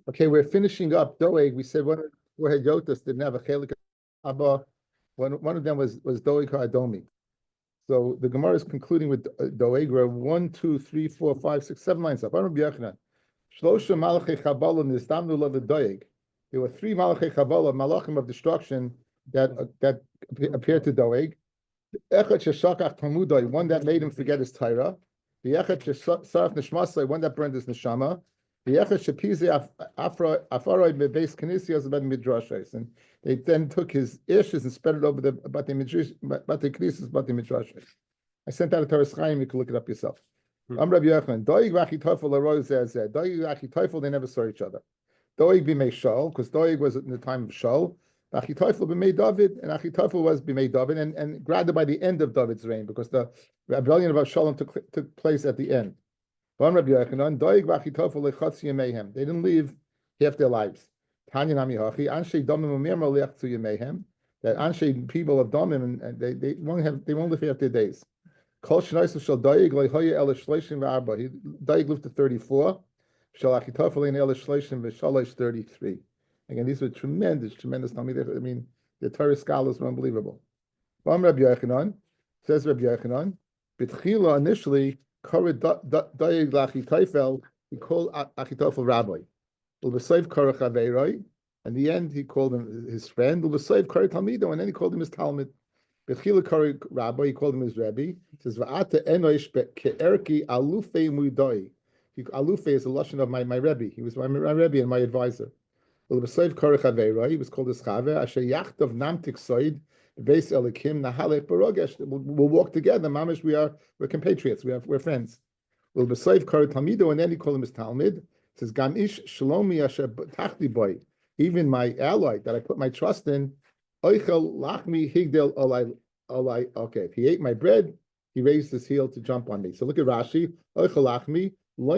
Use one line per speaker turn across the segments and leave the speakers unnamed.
Okay, we're finishing up Doeg. We said one of Yotas didn't have a chelik abba. One of them was Doeg Ha'adomi. So the Gemara is concluding with Doeg. We're 1, 2, 3, 4, 5, 6, 7 lines up. Rabbi Yochanan. Shlosha Malachei Chabala Nizdamnu Lev Doeg. There were 3 Malachei Chabala, Malachim of destruction that appeared to Doeg. Echad Sheshakach Talmudai, one that made him forget his Torah. The Echad Shesaraf Nishmasai, one that burned his neshama. The Echad Shepizi Afaroi Bebeis Knesiyos about Midrashes, and they then took his ashes and spread it over the Batei Knesiyos, Batei Midrashes. I sent out a Torah Chaim. You can look it up yourself. I'm Rabbi Yochanan. Doeg v'Achitophel arose zeh. Doeg v'Achitophel, they never saw each other. Doeg b'mei Shaul, because Doeg was in the time of Shaul. Achitophel b'mei David, and Achitophel was b'mei David, and gradually by the end of David's reign, because the rebellion of Avshalom took place at the end. They didn't live half their lives. That Anshe people of Domim, and they won't live half their days. Doeg lived to 34. 33. Again, these were tremendous Talmidei. I mean, the Torah scholars were unbelievable. Says Rabbi Yochanan, B'tchila initially, Doeg l'Achitophel, he called Achitophel Rabbi. Ulb'sayv Korach Aveiroi, in the end he called him his friend. Ulb'sayv Korach Talmido, and then he called him his Talmud. B'tchila Korach Rabbi, he called him his Rebbe. He says, V'ata enoish ke'erki alufei mudoi. Alufei is the lashon of my Rebbe. He was my Rebbe and my advisor. He was called his Chaver. Asher Yachtav Namtik Soid Beis Elikim Nahalech Barogesh. We'll walk together. Mamish, we're compatriots. We're friends. We'll besave Kar Talmido, and then he called him his Talmud. It says Gam Ish Shlomi Asher Tachli Boy. Even my ally that I put my trust in. Oichel Lachmi Higdel Olai. Okay, if he ate my bread, he raised his heel to jump on me. So look at Rashi. Oichel Lachmi. So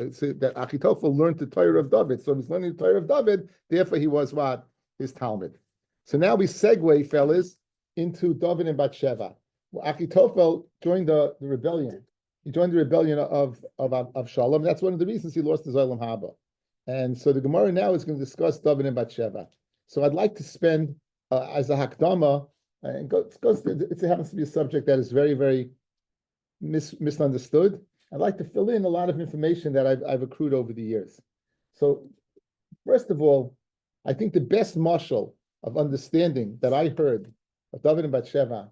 it's that Achitophel learned the Torah of David. So he's learning the Torah of David, therefore he was what? His Talmud. So now we segue, fellas, into David and Bathsheba. Well, Achitophel joined the rebellion. He joined the rebellion of Shalom. That's one of the reasons he lost his Olam Haba. And so the Gemara now is going to discuss David and Bathsheba. So I'd like to spend, as a Hakdama, and it happens to be a subject that is very, very misunderstood. I'd like to fill in a lot of information that I've accrued over the years. So, first of all, I think the best mashal of understanding that I heard of David and Bathsheba,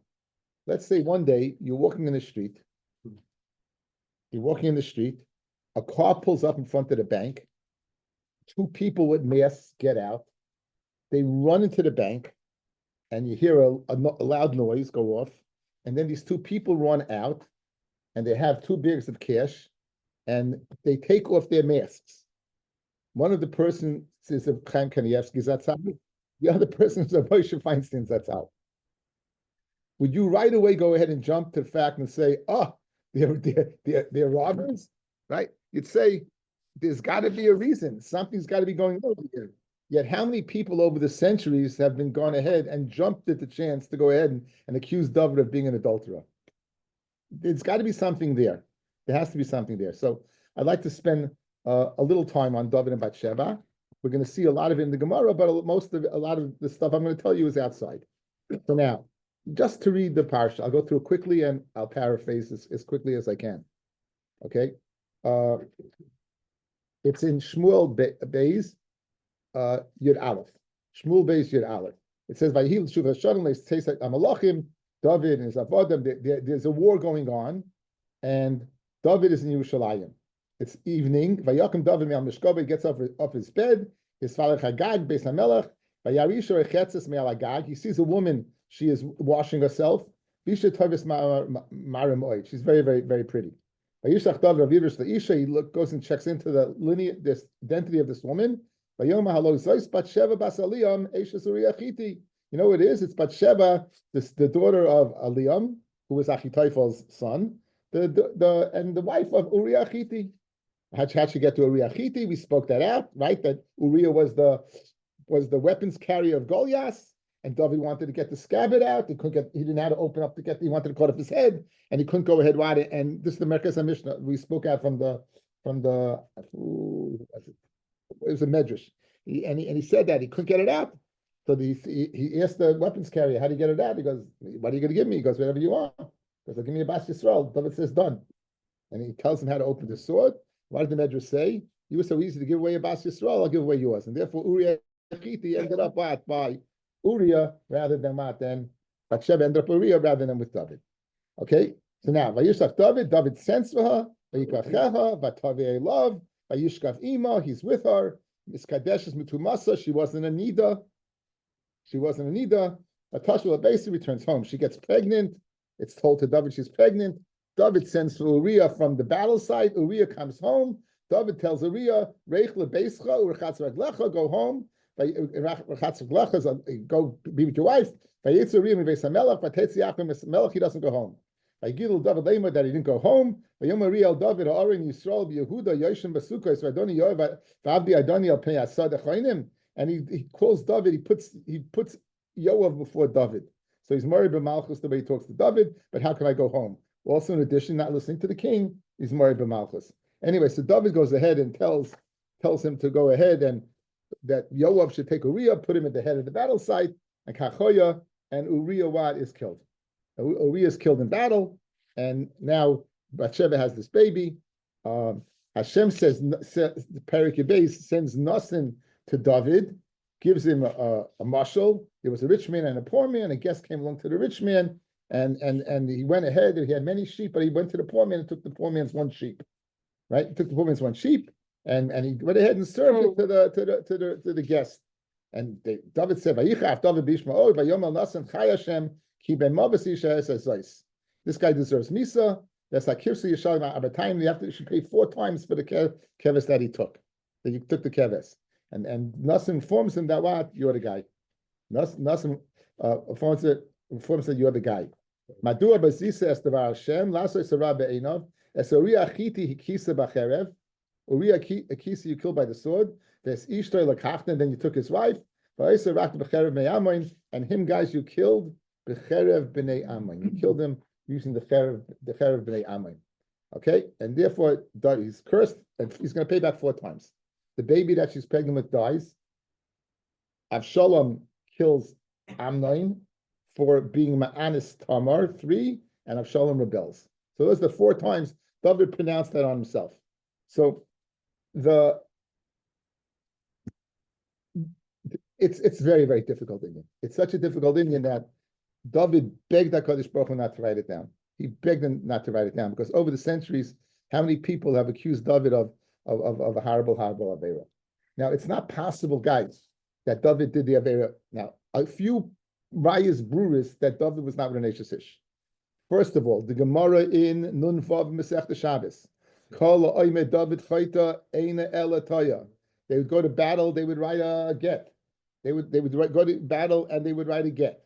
let's say one day you're walking in the street, a car pulls up in front of the bank, 2 people with masks get out, they run into the bank, and you hear a loud noise go off, and then these 2 people run out, and they have 2 bags of cash, and they take off their masks. One of the persons is of Chaim Kanievsky's Zatzal. The other person is of Moshe Feinstein's Zatzal. Would you right away go ahead and jump to the fact and say, "Oh, they're robbers," right? You'd say, "There's got to be a reason. Something's got to be going on here." Yet, how many people over the centuries have been gone ahead and jumped at the chance to go ahead and accuse David of being an adulterer? There's got to be something there. There has to be something there. So I'd like to spend a little time on David and Bathsheba. We're going to see a lot of it in the Gemara, but a lot of the stuff I'm going to tell you is outside. So now, just to read the parsha, I'll go through it quickly and I'll paraphrase as quickly as I can. Okay? It's in Shmuel Beis Yud Aleph. Shmuel Beis Yud Aleph. It says, "Vayihil Shuv Hashanah Leis Amalachim." David and his avodim. There's a war going on, and David is in Yerushalayim. It's evening. Vayakim David me'al mishkabah, gets off his bed. His father Chagag beis hamelech. Vayarisha rechetzes me'al hagag. He sees a woman. She is washing herself. Visha tovis marim oid. She's very, very, very pretty. Vayishach David avirush leisha. He goes and checks into the lineage, this identity of this woman. Vayoma halo zois Bathsheba bas Eliam eishes Uriah Chiti. You know what it is? It's Bathsheba, the daughter of Eliam, who was Achitophel's son, and the wife of Uriah Chiti. How'd she get to Uriah Chiti? We spoke that out, right? That Uriah was the weapons carrier of Goliath, and David wanted to get the scabbard out. He didn't know how to open up he wanted to cut off his head, and he couldn't go ahead with it. And this is the Merkaz Mishnah we spoke out from the it was a medrash. He said that he couldn't get it out. So he asked the weapons carrier, how do you get it out? He goes, what are you going to give me? He goes, whatever you want. He goes, give me a Bas Yisrael. David says, done. And he tells him how to open the sword. What did the medrash say? You were so easy to give away a Bas Yisrael, I'll give away yours. And therefore, Uriah ended up by Uriah rather than Bathsheba ended up Uriah rather than with David. Okay? So now, Vayishach David sends for her, Vayikachecha, Vatavei love, Vayishkav Ima, he's with her. Miskadesh is Mitumasa, she wasn't a Nida. Atashua basically returns home. She gets pregnant. It's told to David she's pregnant. David sends for Uriah from the battle site. Uriah comes home. David tells Uriah, Reich lebeischa, urchatz raglecha, go home. Go be with your wife. Vayetz Uriah mibeis hamelach, vatetzi achim hamelach, he doesn't go home. Vayigidul David lema that he didn't go home. Vayom Uriah David ha'arim Yisrael b'Yehuda yoshim b'sukkos v'adoni yoav v'avdi adoni al pei asad achayim. And he calls David. He puts Yoav before David. So he's married b'malchus the way he talks to David. But how can I go home? Also, in addition, not listening to the king, he's married b'malchus. Anyway, so David goes ahead and tells him to go ahead and that Yoav should take Uriah, put him at the head of the battle site, and Kachoya, and Uriah is killed. Uriah is killed in battle, and now Bathsheba has this baby. Hashem says, Perik Yibes sends Nasan to David, gives him a mashal. There was a rich man and a poor man. A guest came along to the rich man, and he went ahead. And he had many sheep, but he went to the poor man and took the poor man's one sheep. Right, he took the poor man's one sheep, and he went ahead and served it to the guest. And David said, "Vayichaf David bishmaod vayomel nasan chay Hashem ki ben mavas isha esayis." This guy deserves misa. That's like kirsi yishalim abatayim. You should pay 4 times for the keves that he took. That you took the keves. And Nasan informs him that what? You're the guy. Nasan informs that you're the guy. Madua bazisa es devar Hashem laso yisara be'einav es Uriah achiti hikisa b'cherev. Uriah akisa you killed by the sword. Ves ishtoi lakachna, and then you took his wife. V'ayisa rakta b'cherev b'nei Amoin, and him guys you killed b'cherev b'nei Amoin. You killed him using the cherev b'nei Amoin. Okay, and therefore he's cursed, and he's going to pay back 4 times. The baby that she's pregnant with dies. Avshalom kills Amnon for being Ma'anis Tamar, 3, and Avshalom rebels. So those are the 4 times David pronounced that on himself. So it's very, very difficult Indian. It's such a difficult Indian that David begged HaKadosh Baruch Hu not to write it down. He begged him not to write it down because over the centuries, how many people have accused David of a horrible Avera? Now, it's not possible, guys, that David did the Avera. Now, a few Rayas Bruris that David was not with an Eish. First of all, the Gemara in Nun Vav Masechta Shabbos. Kol Oime David Chayta Eina Elataya. They would go to battle, they would write a get. They would go to battle and they would write a get.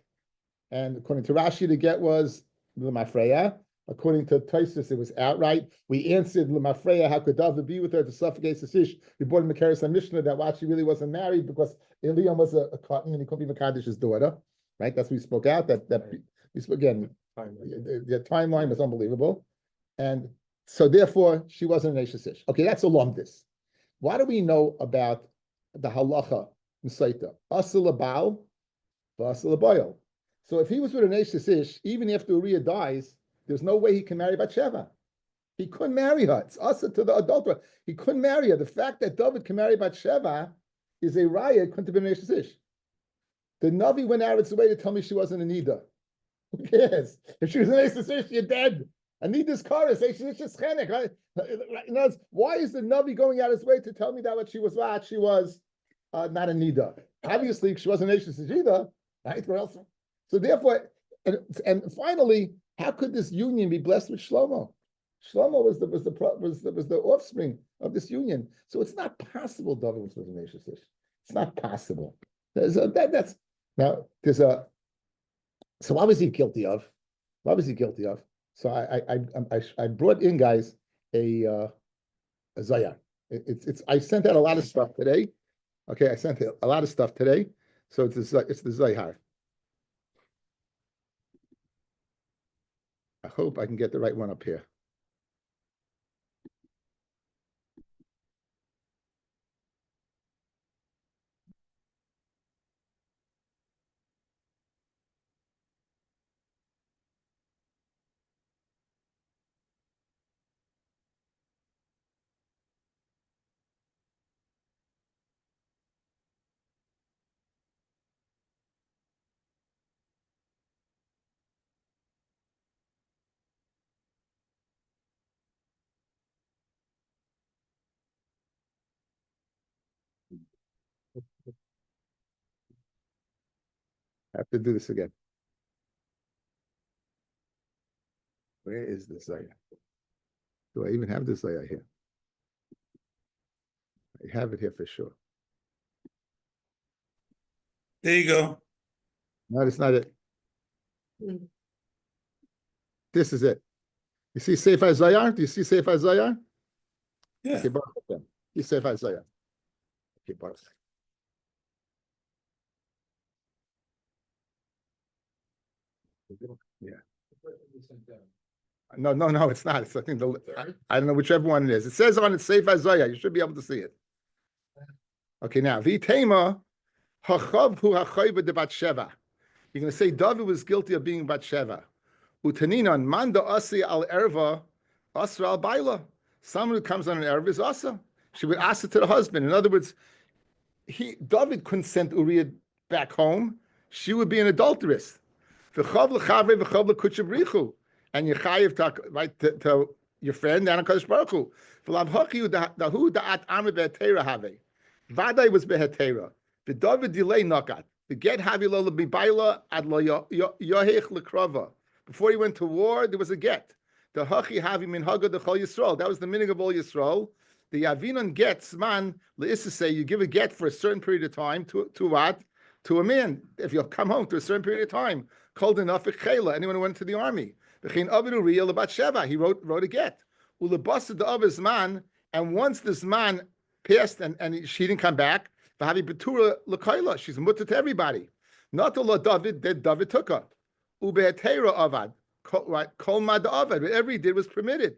And according to Rashi, the get was L'mafreya. According to Tosfos, it was outright. We answered L'mafreya, how could David be with her to suffocate Sasish? We brought in the Keres Mishnah that Wachi really wasn't married because Eliam was a cotton and he couldn't be Makadish's daughter. Right? That's what we spoke out. We spoke again. The timeline was unbelievable. And so therefore, she wasn't an Eish. Okay, that's a lumdis. What do we know about the halacha in Saita? Asal abal, asal abayil. So if he was with an Eish, even after Uriah dies, there's no way he can marry Bathsheba. He couldn't marry her. It's asa to the adulterer. He couldn't marry her. The fact that David can marry Bathsheba is a raya. Couldn't have been an Eish. The Navi went out of its way to tell me she wasn't a Nida. Who cares? If she was an Eish, you're dead. I need this car. It's just chenek. Right? Why is the Navi going out of his way to tell me that what she was not a Nida? Obviously, she wasn't an Eish either. Right? What else? So therefore, and finally, how could this union be blessed with Shlomo? Shlomo was the offspring of this union. So it's not possible David was an Eish. It's not possible. So what was he guilty of? So I brought in, guys, a Zayar. I sent out a lot of stuff today. Okay, I sent out a lot of stuff today. So it's the Zayar. I hope I can get the right one up here. I have to do this again. Where is the Zayah? Do I even have the Zayah here? I have it here for sure.
There you go.
No, that's not it. This is it. You see Sefer Zayar? Do you see Sefer Zayar?
Yeah.
Okay, Baruch Hashem. You Sefer Zayar. Okay, Baruch. Yeah. No, it's not. It's, I think I don't know whichever one it is. It says on it Sefer Zayar. You should be able to see it. Okay, now Vitema Hachav hu hachayva de Batsheva. You're going to say David was guilty of being Batsheva. Utaninan manda asi al erva asra al baila. Someone who comes on an erva is asa. She would ask it to the husband. In other words, David couldn't send Uriah back home. She would be an adulteress. And you chayiv right to your friend and HaKadosh Baruch Hu. Vaday was behetera. The David delay nakat. The get havilola bibayla ad lo yohech lekrava. Before he went to war, there was a get. The hachi havi min haga the chol Yisrael. That was the meaning of all Yisrael. The yavinon gets man say you give a get for a certain period of time to what? To a man. If you'll come home to a certain period of time, called enough chayla. Anyone who went to the army. He wrote a get. Ulabasa the other's man, and once this man passed and she didn't come back, she's mutter to everybody. Not Allah David, that David took her. Ube'atera avad, kol mad avad. Whatever he did was permitted.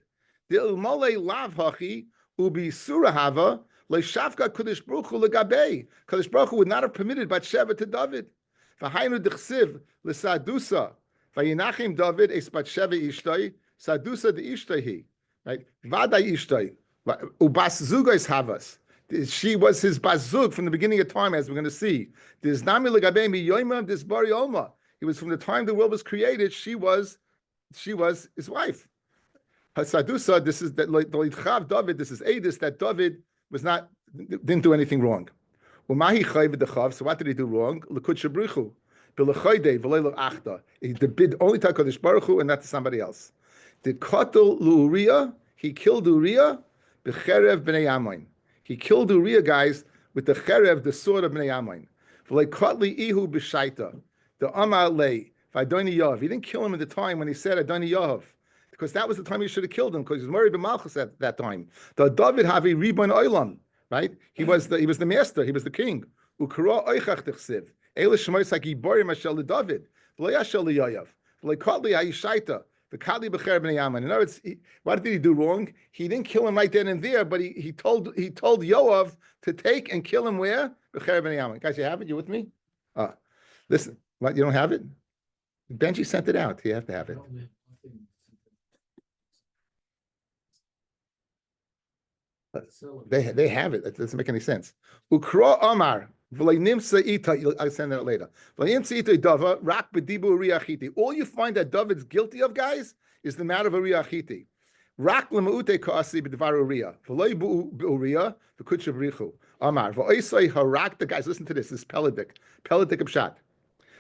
The ilmole lav hachi ubi surahava leishafka Kadosh Baruch Hu legabei. Kadosh Baruch Hu would not have permitted Batsheva to David. V'hainu dechsiv lesadusa v'yinachim David es Batsheva ishtay sadusa de ishtahi. Right? Vada ishtai ubas zugos havas. She was his bazug from the beginning of time, as we're going to see. He was from the time the world was created. She was his wife. Hasadusa. This is that David. This is Adis that David didn't do anything wrong. So what did he do wrong? He bid only to HaKadosh Baruch Hu and not to somebody else. The Kotel Uriah. He killed Uriah b'cherev b'nei Amoin. He killed Uriah, guys, with the cherev, the sword of Bnei Ammon. V'leikotli ihu b'shaita, the Amar lei, v'adoni Yoav. He didn't kill him at the time when he said Adoni Yoav, because that was the time he should have killed him, because he was married to Malchus at that time. The David havi ribon oilam, right? He was the master, he was the king. Ukara oichach tichsiv, ele shmois hagiborim ashel David, v'loyashel Yoav, v'leikotli ha'ishaita. The Kali B'cher B'nei Ammon. In other words, what did he do wrong? He didn't kill him right then and there, but he told Yoav to take and kill him where? B'cher B'nei Ammon. Guys, you have it? You with me? Listen, what, you don't have it? Benji sent it out. You have to have it. They have it. That doesn't make any sense. Ukra Amar. I'll send that later. All you find that David's guilty of, guys, is the matter of Uriah Chiti. Rak l'ma'ute ka'asi b'dvar Uriah. V'loi b'Uriah v'kutcha b'richu. Amar. V'oisai harak. The guys, listen to this. This is Peladik Pshat.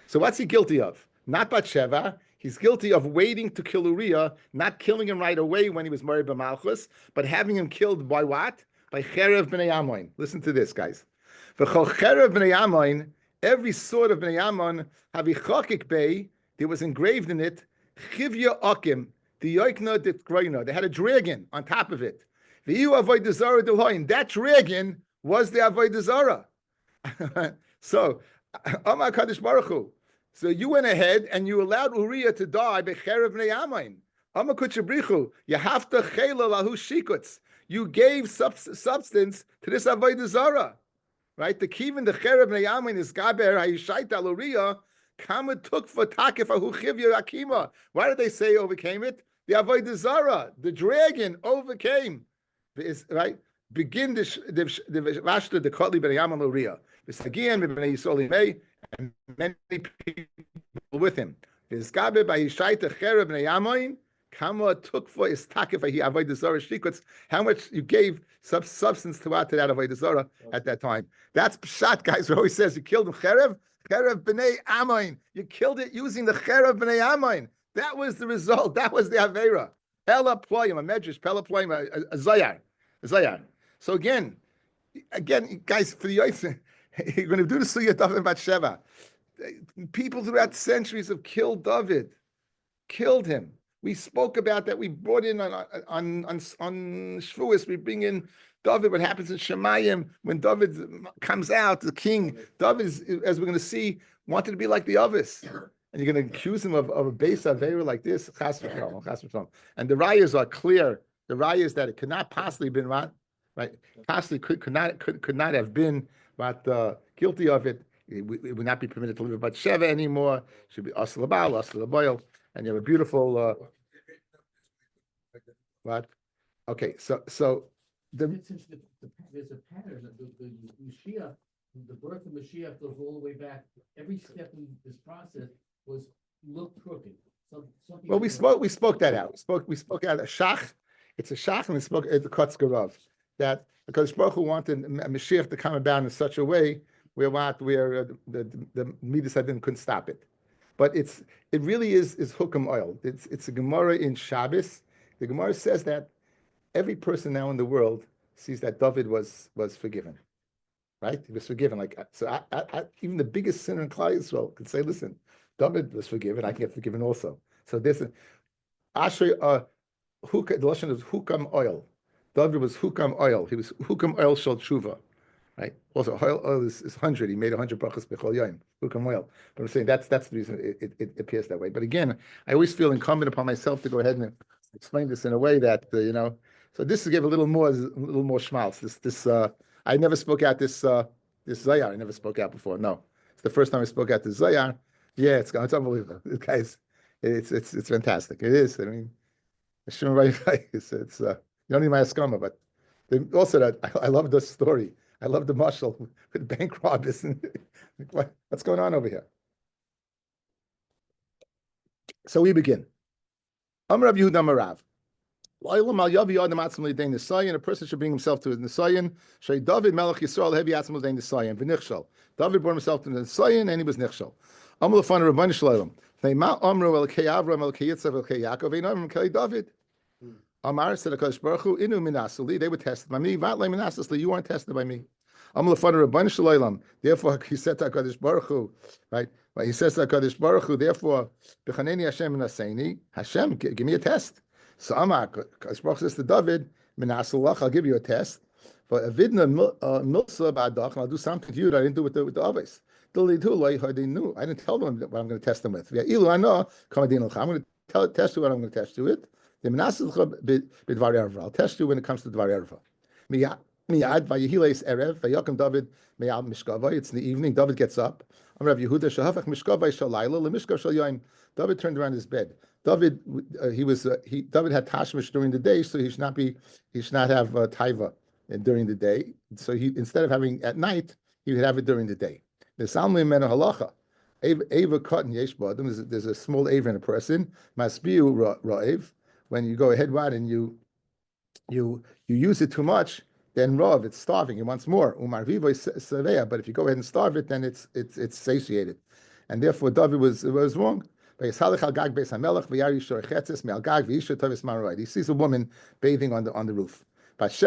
So what's he guilty of? Not Batsheva. He's guilty of waiting to kill Uriah, not killing him right away when he was married by Malchus, but having him killed by what? By Cherev b'nei Ammon. Listen to this, guys. Every sword of Bnei Ammon, havichakik bay, there was engraved in it, chivya akim, the yoikna dit groina. They had a dragon on top of it. That dragon was the avodah zara. So, Amar Kadosh Baruch Hu. So you went ahead and you allowed Uriah to die by Cherev Bnei Ammon. Amakuchabrichu, you have to chela lahu shikuts. You gave substance to this avodah zara, right? The kivin the cherub neyamin is gaber hayishayta loria. Kama took for takif ahu chivya akima. Why did they say overcame it? The avodah zara, the dragon overcame. Is right. Begin the vashta the kotli ben yaman loria. V'sagian ben yisoli mei, and many people with him. V'zgabe by yishayta cherub neyamin. Kama took for is takif ahi avodah zara shikuts. How much you gave substance to that avodah zara at that time? That's pshat, guys. Who always says you killed him cherub b'nei amoin. You killed it using the cherub b'nei amoin. That was the result. That was the avera. Pella ployim, a medrash, pella ployim, a zayar. So again, guys, for the Yosef, you're going to do the Sugya David Batsheva. People throughout centuries have killed David, killed him. We spoke about that. We brought in on Shavuos. We bring in David. What happens in Shemayim when David comes out, the king. David, as we're going to see, wanted to be like the others. And you're going to accuse him of a base avera like this. And the rayas are clear. The raya is that it could not possibly been right. Possibly could not have been guilty of it. It would not be permitted to live about Sheva anymore. It should be asla ba'al, asla boil. And you have a beautiful what? Okay, so
there's a pattern. The Mashiach, the birth of Mashiach goes all the way back. Every step in this process looked crooked.
Well, we spoke that out. We spoke out a shach. It's a shach, and we spoke at the Kotzgarov that because Baruch Hu wanted Mashiach to come about in such a way where the Midas Hadin couldn't stop it. But it really is hukum oil. It's a Gemara in Shabbos. The Gemara says that every person now in the world sees that David was forgiven, right? He was forgiven. Even the biggest sinner in Klal Yisrael could say, "Listen, David was forgiven. I can get forgiven also." So this Asher the lesson is hukam oil. David was hukam oil. He was hukam oil shel tshuva. Right. Also, oil is 100. He made 100 brachas b'chol yom. Hukam oil. But I'm saying that's the reason it appears that way. But again, I always feel incumbent upon myself to go ahead and explain this in a way that So this gave a little more schmaltz. This I never spoke out this zayar. I never spoke out before. No, it's the first time I spoke out this zayar. Yeah, it's unbelievable, guys. It's fantastic. It is. I mean, it's you don't need my askama, but also that I love this story. I love the marshal with bank robbers. What's going on over here? So we begin. Amar Rabbi Yehuda Marav. A person should bring himself to the Nisayan. Shay David Melech Yisrael heavy atzmul dein Nisayan v'nichshal. David brought himself to the Nisayan and he was nichshal. Amar lefana Rabbani Shalom. Neima Amru Elkei Avram Elkei Yitzchak Elkei Yaakov Ein Amram Elkei David. Amar said HaKadosh Baruch Hu Inu Minasali. They were tested by me. Vatlei Minasasli. You weren't tested by me. Amar lefana Rabbani Shalom. Therefore he said to HaKadosh Baruch Hu, right? He says to HaKadosh Baruch Hu, therefore B'chaneni Hashem Minaseni. Hashem, give me a test. So Amar, HaKadosh Baruch Hu says to David, Minasalach, I'll give you a test. But Avidna Milsa Ba'adach, I'll do something to you that I didn't do with the others. I didn't tell them what I'm going to test them with. I'm going to test you what I'm going to test you with. I'll test you when it comes to Dvar Erva. Miyad vayihiles erev vayakom David meyal mishkava. It's in the evening. David gets up. Rav Yehuda shahafach mishkava shalayla lemishkav shal yain. David turned around his bed. David David had tashmish during the day, so he should not have taiva during the day. So instead of having at night, he would have it during the day. There's halacha. Eva cotton yesh b'adam. There's a small ava in a person. Masbiu ra'ev. When you go ahead wide and you use it too much, then rav, it's starving. It wants more. Umar vivo seveya. But if you go ahead and starve it, then it's satiated. And therefore David was wrong. He sees a woman bathing on the roof. She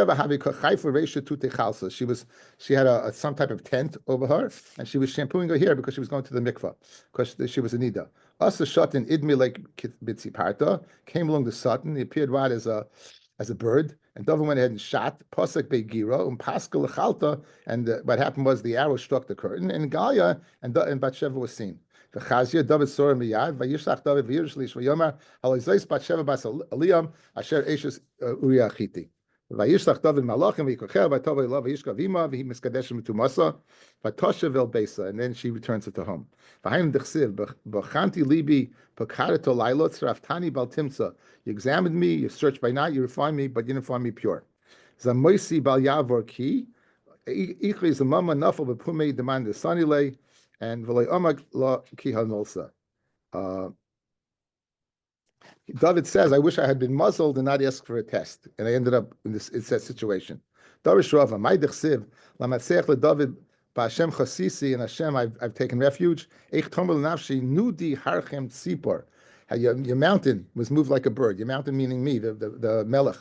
had some type of tent over her, and she was shampooing her hair because she was going to the mikvah, because she was a nida. Asa Shatan idmi like bitzi parta came along the Satan. He appeared right as a bird, and David went ahead and shot Pasuk Begira Pascal Lechalta, and what happened was the arrow struck the curtain, and Galia and Bathsheba was seen. V'chazia David sora miyad vayishlach David v'yirish lish v'yomer haloizais bat sheva bas aliyam asher eshes Uriah Chiti. Vayishlach David malachim v'yikocher v'tovay lo v'yishka v'ima v'hi miskadeshim mitumasa v'toshev el besa, and then she returns it to home. V'haim dechsiv b'chanti libi p'karato lailot raftani bal timtza. You examined me, you searched by night, you refined me, but you didn't find me pure. Zamoisi bal yavor ki ichli zamama nafal b'pumei demand the sanile and v'lei omag la ki hanolsa. David says, I wish I had been muzzled and not asked for a test. And I ended up in this situation. Darish Rava, my dechsiv, lamatseach leDavid, ba'Hashem chasisi, and Hashem, I've taken refuge. Eich tomel nafshi, nudi harchem tzipor. Your mountain was moved like a bird. Your mountain meaning me, the melech.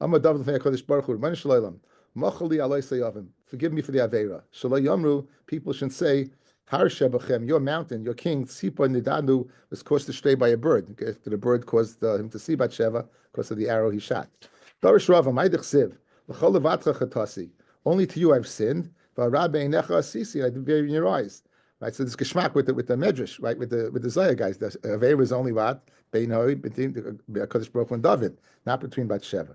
Amar David l'fnei HaKadosh Baruch Hu, Rebbeinu Shalom, machali alei sayavim. Forgive me for the aveira. Shaloi yomru, people should say, Har Shebachem, your mountain, your king, Tzipa Nidanu, was caused to stray by a bird. After the bird caused him to see Batsheva because of the arrow he shot. Darish Rava, Maidich Siv, L'chol Levatcha Chatasi. Only to you I've sinned. V'Rabbi Einecha Asisi, I did bear in your eyes. Right, so this geschmack with the medrash, right, with the Zayah guys. The Aveira is only what Beinoi between Hakadosh Baruch Hu and David, not between Batsheva.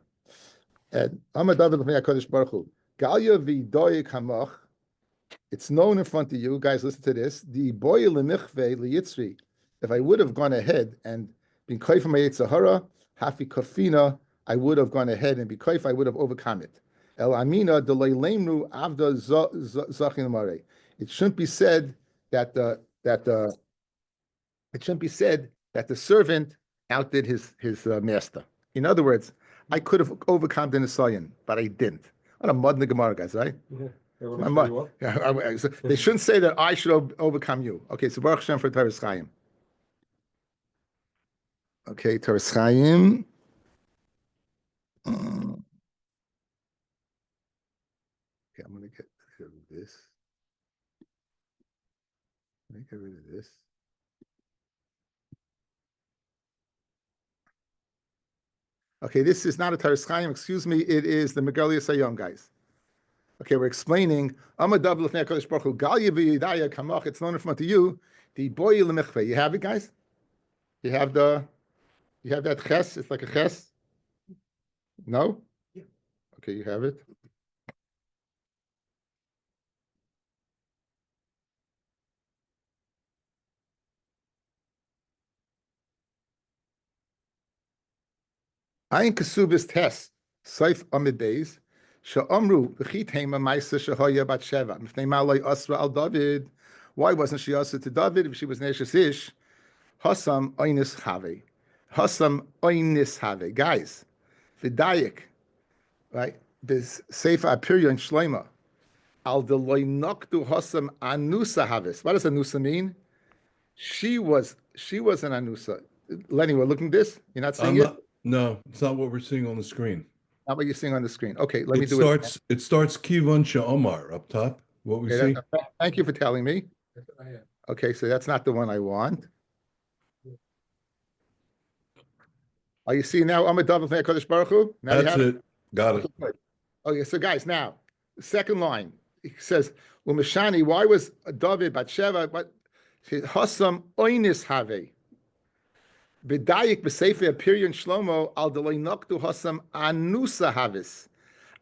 And Amar David l'fnei Hakadosh Baruch Hu, Galya v'Doyik Hamach. It's known in front of you, guys. Listen to this. The boy lemichve liyitzri. If I would have gone ahead and been kaif from Yitzhahara, hafi kafina, I would have gone ahead and be kaif. I would have overcome it. El amina delay lemru avda zachin mare. It shouldn't be said that the servant outdid his master. In other words, I could have overcome the Nisayan, but I didn't. What a mud in the Gemara, guys, right?
Yeah.
So they shouldn't say that I should overcome you. Okay, so Baruch Hashem for Teres Chaim. Okay, Teres Chaim. Okay, I'm going to get rid of this. Let me get rid of this. Okay, this is not a Teres Chaim. Excuse me. It is the Megalia Sayom, guys. Okay, we're explaining. It's known in front of you. The boy lemichve. You have it, guys. You have that ches. It's like a ches. No.
Yeah.
Okay, you have it. Ayin kasubis tes saif amid beis. Sha'amru v'chitema ma'isa shahaya bat sheva. Mifnei malay asra al David. Why wasn't she asra to David if she was neshes ish? Hasam oinis have. Hasam oinis have. Guys, v'dayik, right? This sefer apirya and shleima. Al deloy noktu hasam anusa havis. What does anusa mean? She was an anusa. Lenny, we're looking at this. You're not seeing it.
No, it's not what we're seeing on the screen.
Not what you're seeing on the screen. Okay, let me do it.
It starts Kivon Sha'omar up top. What we see.
Thank you for telling me. Okay, so that's not the one I want. Are you seeing now? Amar David l'fnei HaKadosh Baruch Hu.
That's it. Got it.
Okay, so guys, now the second line it says, "Umeshani." Why was David Batsheva? But Hasam oinis have. B'dayik b'sefer apirya Shlomo al delay noktu hasam anusa havis.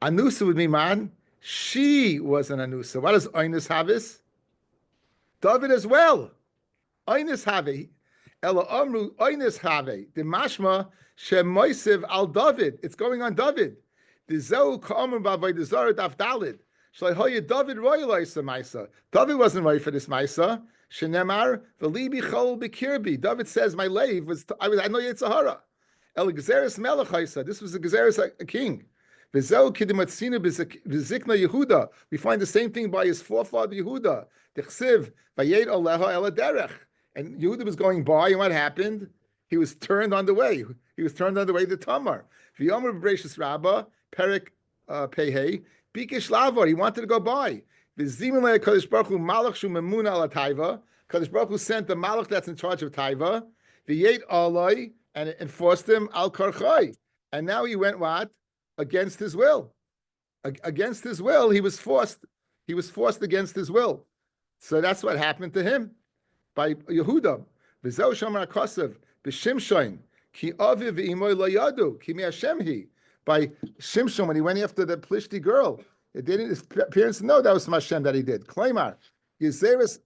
Anusa would mean, man, she was an anusa. What is oinus havis? David as well. Oinus have. Ela amru oinus have. The mashma shemoisiv al David. It's going on David. The zeu ka'amru b'avodah daf dalid. Shleihoya David royalai samaisa. David wasn't right for this maisa. Shenemar v'libi chol b'kirbi. David says, "My lave was I know Yitzhahara." El Gezeres Melech Haisa. This was a Gezeres a king. V'zeu kidimatzina b'zikna Yehuda. We find the same thing by his forefather Yehuda. Dechsiv vayed aleha el derech. And Yehuda was going by, and what happened? He was turned on the way. He was turned on the way to Tamar. V'yomer b'reishis Rabbah Perek Pehei Bikish Lavor. He wanted to go by. Kadosh Baruch Hu Malach Shu Memuna Ala Taiva. Kadosh Baruch Hu sent the Malach that's in charge of Taiva. V'yet Aloi and enforced him Al Karchai. And now he went what? Against his will. Against his will, he was forced. He was forced against his will. So that's what happened to him. by Yehuda. V'zeu Shomer HaKosev b'Shimshon ki aviv v'imoy lo yadu ki mi Hashem hi. By Shimshon, when he went after the Plishti girl, it didn't. His parents know that was from Hashem that he did. Klaimar, Gezeres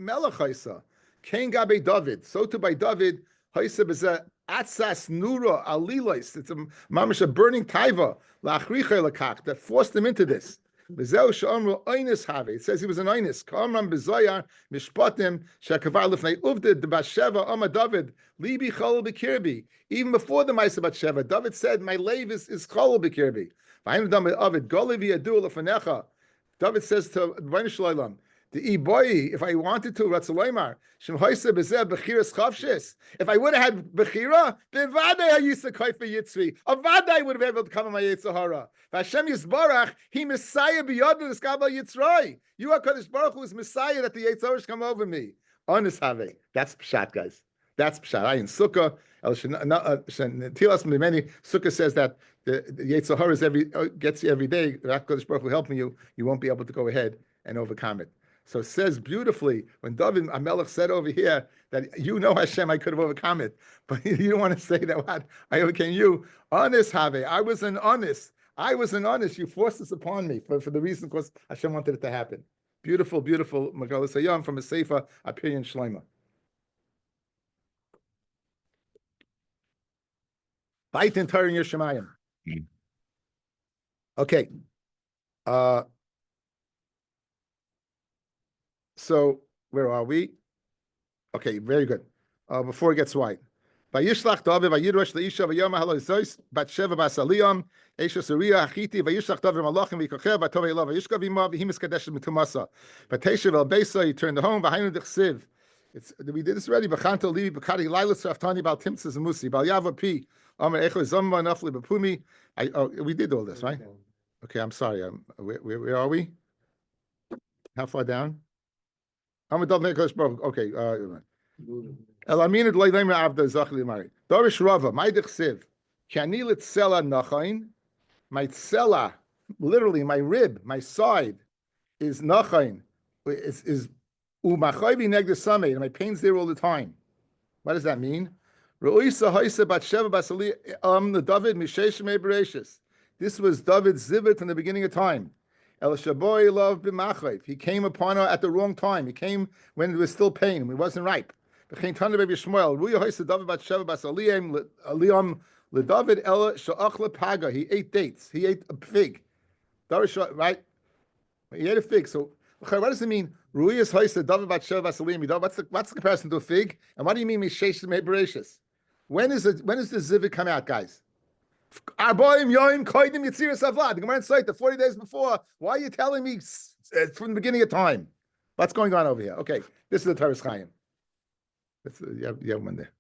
Melachaisa, Kain Gabe David. So too by David, Haisa B'zeh Atzas Nura Alilois. It's a mamish a burning taiva la'achricha lekach that forced him into this. B'zeu she'amru oinus have. It says he was an oinus. K'amram b'zoyar mishpatim she'akavar lefnei uvdid the Basheva Oma David libi cholol b'kirbi. Even before the Ma'aseh Batsheva, David said, "My lave is cholol b'kirbi." V'hainu dam David golivi adu lefnecha. David says to Rebbeinu Shalom, the boy, if I wanted to, Ratzalaymar, Shem Hoyse Bezeh Bechiras Chavshis. If I would have had Bechira, then Vadai I used to koi for Yitzri. A Vadai would have been able to come in my Yitzhahara. Hashem Yisbarach, he Messiah beyond the Skabal Yitzrai. You are Kadosh Baruch Hu is Messiah that the Yitzhahara come over me. Honest have. That's Pshat, guys. That's Pshat. I in Sukkah, Tilas Mimeni, Sukkah says that the Yitzhahara is gets you every day. Kadosh Baruch Hu helping you, you won't be able to go ahead and overcome it. So it says beautifully when David Amelech said over here that Hashem, I could have overcome it, but you don't want to say that what I overcame you. Honest, Have, I was an honest. You forced this upon me for the reason because Hashem wanted it to happen. Beautiful, beautiful Magalah Sayyam from a Sefer Apiryan Shloima. Bait in Torah Yerushalayim. Okay. So where are we? Okay, very good. Before it gets white. Vayishlach David vayidrash leisha vayoma haloizois Batsheva basaliyam Esha Suriya Achiti vayishlach David malachim v'kocher v'tovei elav vayishkav ima v'himis kadesh mitumasa v'teishav el beisa he turned home v'hainu dechsiv. We did this already. B'chanto livi b'kari lilas raftani bal timtzas musi bal yava pi amar echo zomma nafli b'pumi. We did all this, right? Okay, I'm sorry. Where are we? How far down? Okay. Elaminid loylemer avda zachli mari. Dorish Rava, my dechsiv, kanilit sela nachain, my tsela, literally my rib, my side is nachain, is umachayvi negde sameh, and my pain's there all the time. What does that mean? Ruisa haisa batsheva basali the David mishesh me bereshis. This was David's zivit in the beginning of time. El Shaboy love b'machayv. He came upon her at the wrong time. He came when it was still pain. It wasn't ripe. He ate dates. He ate a fig. Right? He ate a fig. So what does it mean? What's the comparison to a fig? And what do you mean? When is the zivit come out, guys? The Gemara said the 40 days before. Why are you telling me from the beginning of time? What's going on over here? Okay, this is the Teres Chaim. You have one there.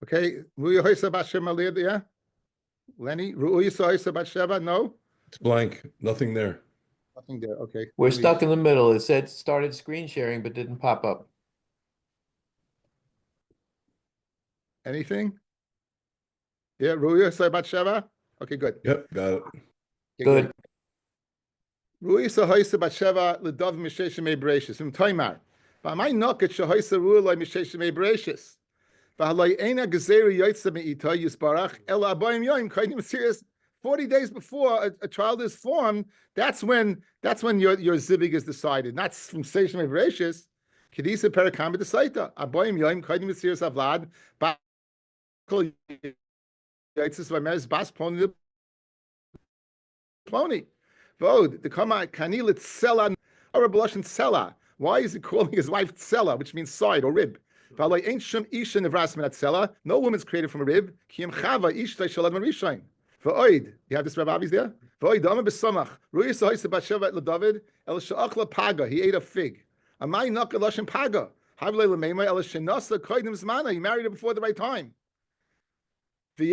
Okay, yeah? Lenny, no?
It's blank. Nothing there.
Nothing there. Okay.
We're stuck in the middle. It said started screen sharing, but didn't pop up.
Anything? Yeah, Ruya say Batsheva? Okay, good.
Yep, got it.
Okay,
Good.
Ruya sahoisa Batsheva ledav mishesh mei bereshis from Toimar. But my knocket shahoisa Ruya loy mishesh mei bereshis. V'haloi ena gezeru yoytza me'ita yisbarach el abayim yoyim kaidim serious. 40 days before a child is formed, that's when your zivig is decided. Not from Seish mei bereshis. Kedisa perakam b'desaita abayim yoyim kaidim serious avlad. Kol yoytzis v'meres bas poni ploni. Vod the kama kanilit sela or blushing sela. Why is he calling his wife sela, which means side or rib? No woman's created from a rib. You have this Rabbi's there? He ate a fig. He married her before the right time. And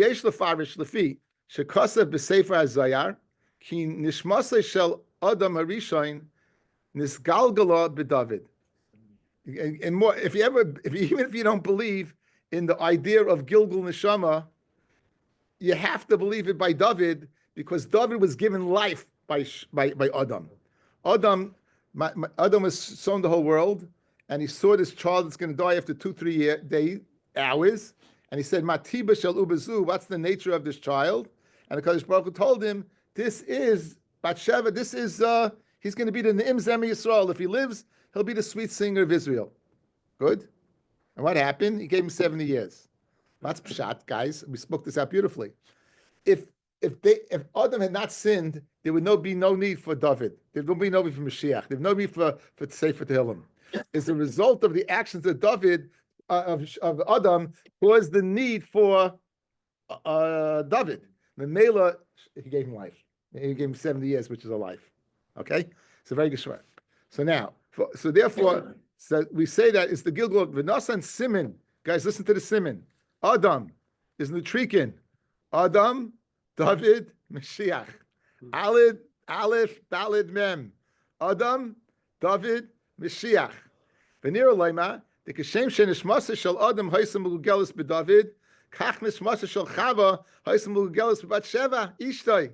more, even if you don't believe in the idea of Gilgul Neshama, you have to believe it by David, because David was given life by Adam. Adam was sown the whole world, and he saw this child that's going to die after 2-3 hours, and he said, "Matiba shel ubezu." What's the nature of this child? And the Kadosh Baruch Hu told him, "This is Batsheva. This is he's going to be the Ne'im Zemi Yisrael. If he lives, he'll be the sweet singer of Israel." Good. And what happened? He gave him 70 years. That's pshat, guys. We spoke this out beautifully. If Adam had not sinned, there would be no need for David. There would be no need for Mashiach. There would no need for Sefer Tehillim. It's a result of the actions of David, of Adam, was the need for David. The Mela, he gave him life. He gave him 70 years, which is a life. Okay? It's a very good shvar. So now, therefore, we say that it's the Gilgul V'Nasa and Simin. Guys, listen to the Simin. Adam is Nutrikin. Adam, David, Mashiach. Alid, Aleph, Dalid, Mem. Adam, David, Mashiach. V'nira Leima, the Kashem Shenishmasa Shel Adam Haisam Mugelis B'David, Kach Nishmasa Shel Chava Haisam Mugelis B'Batsheva Ishtoi.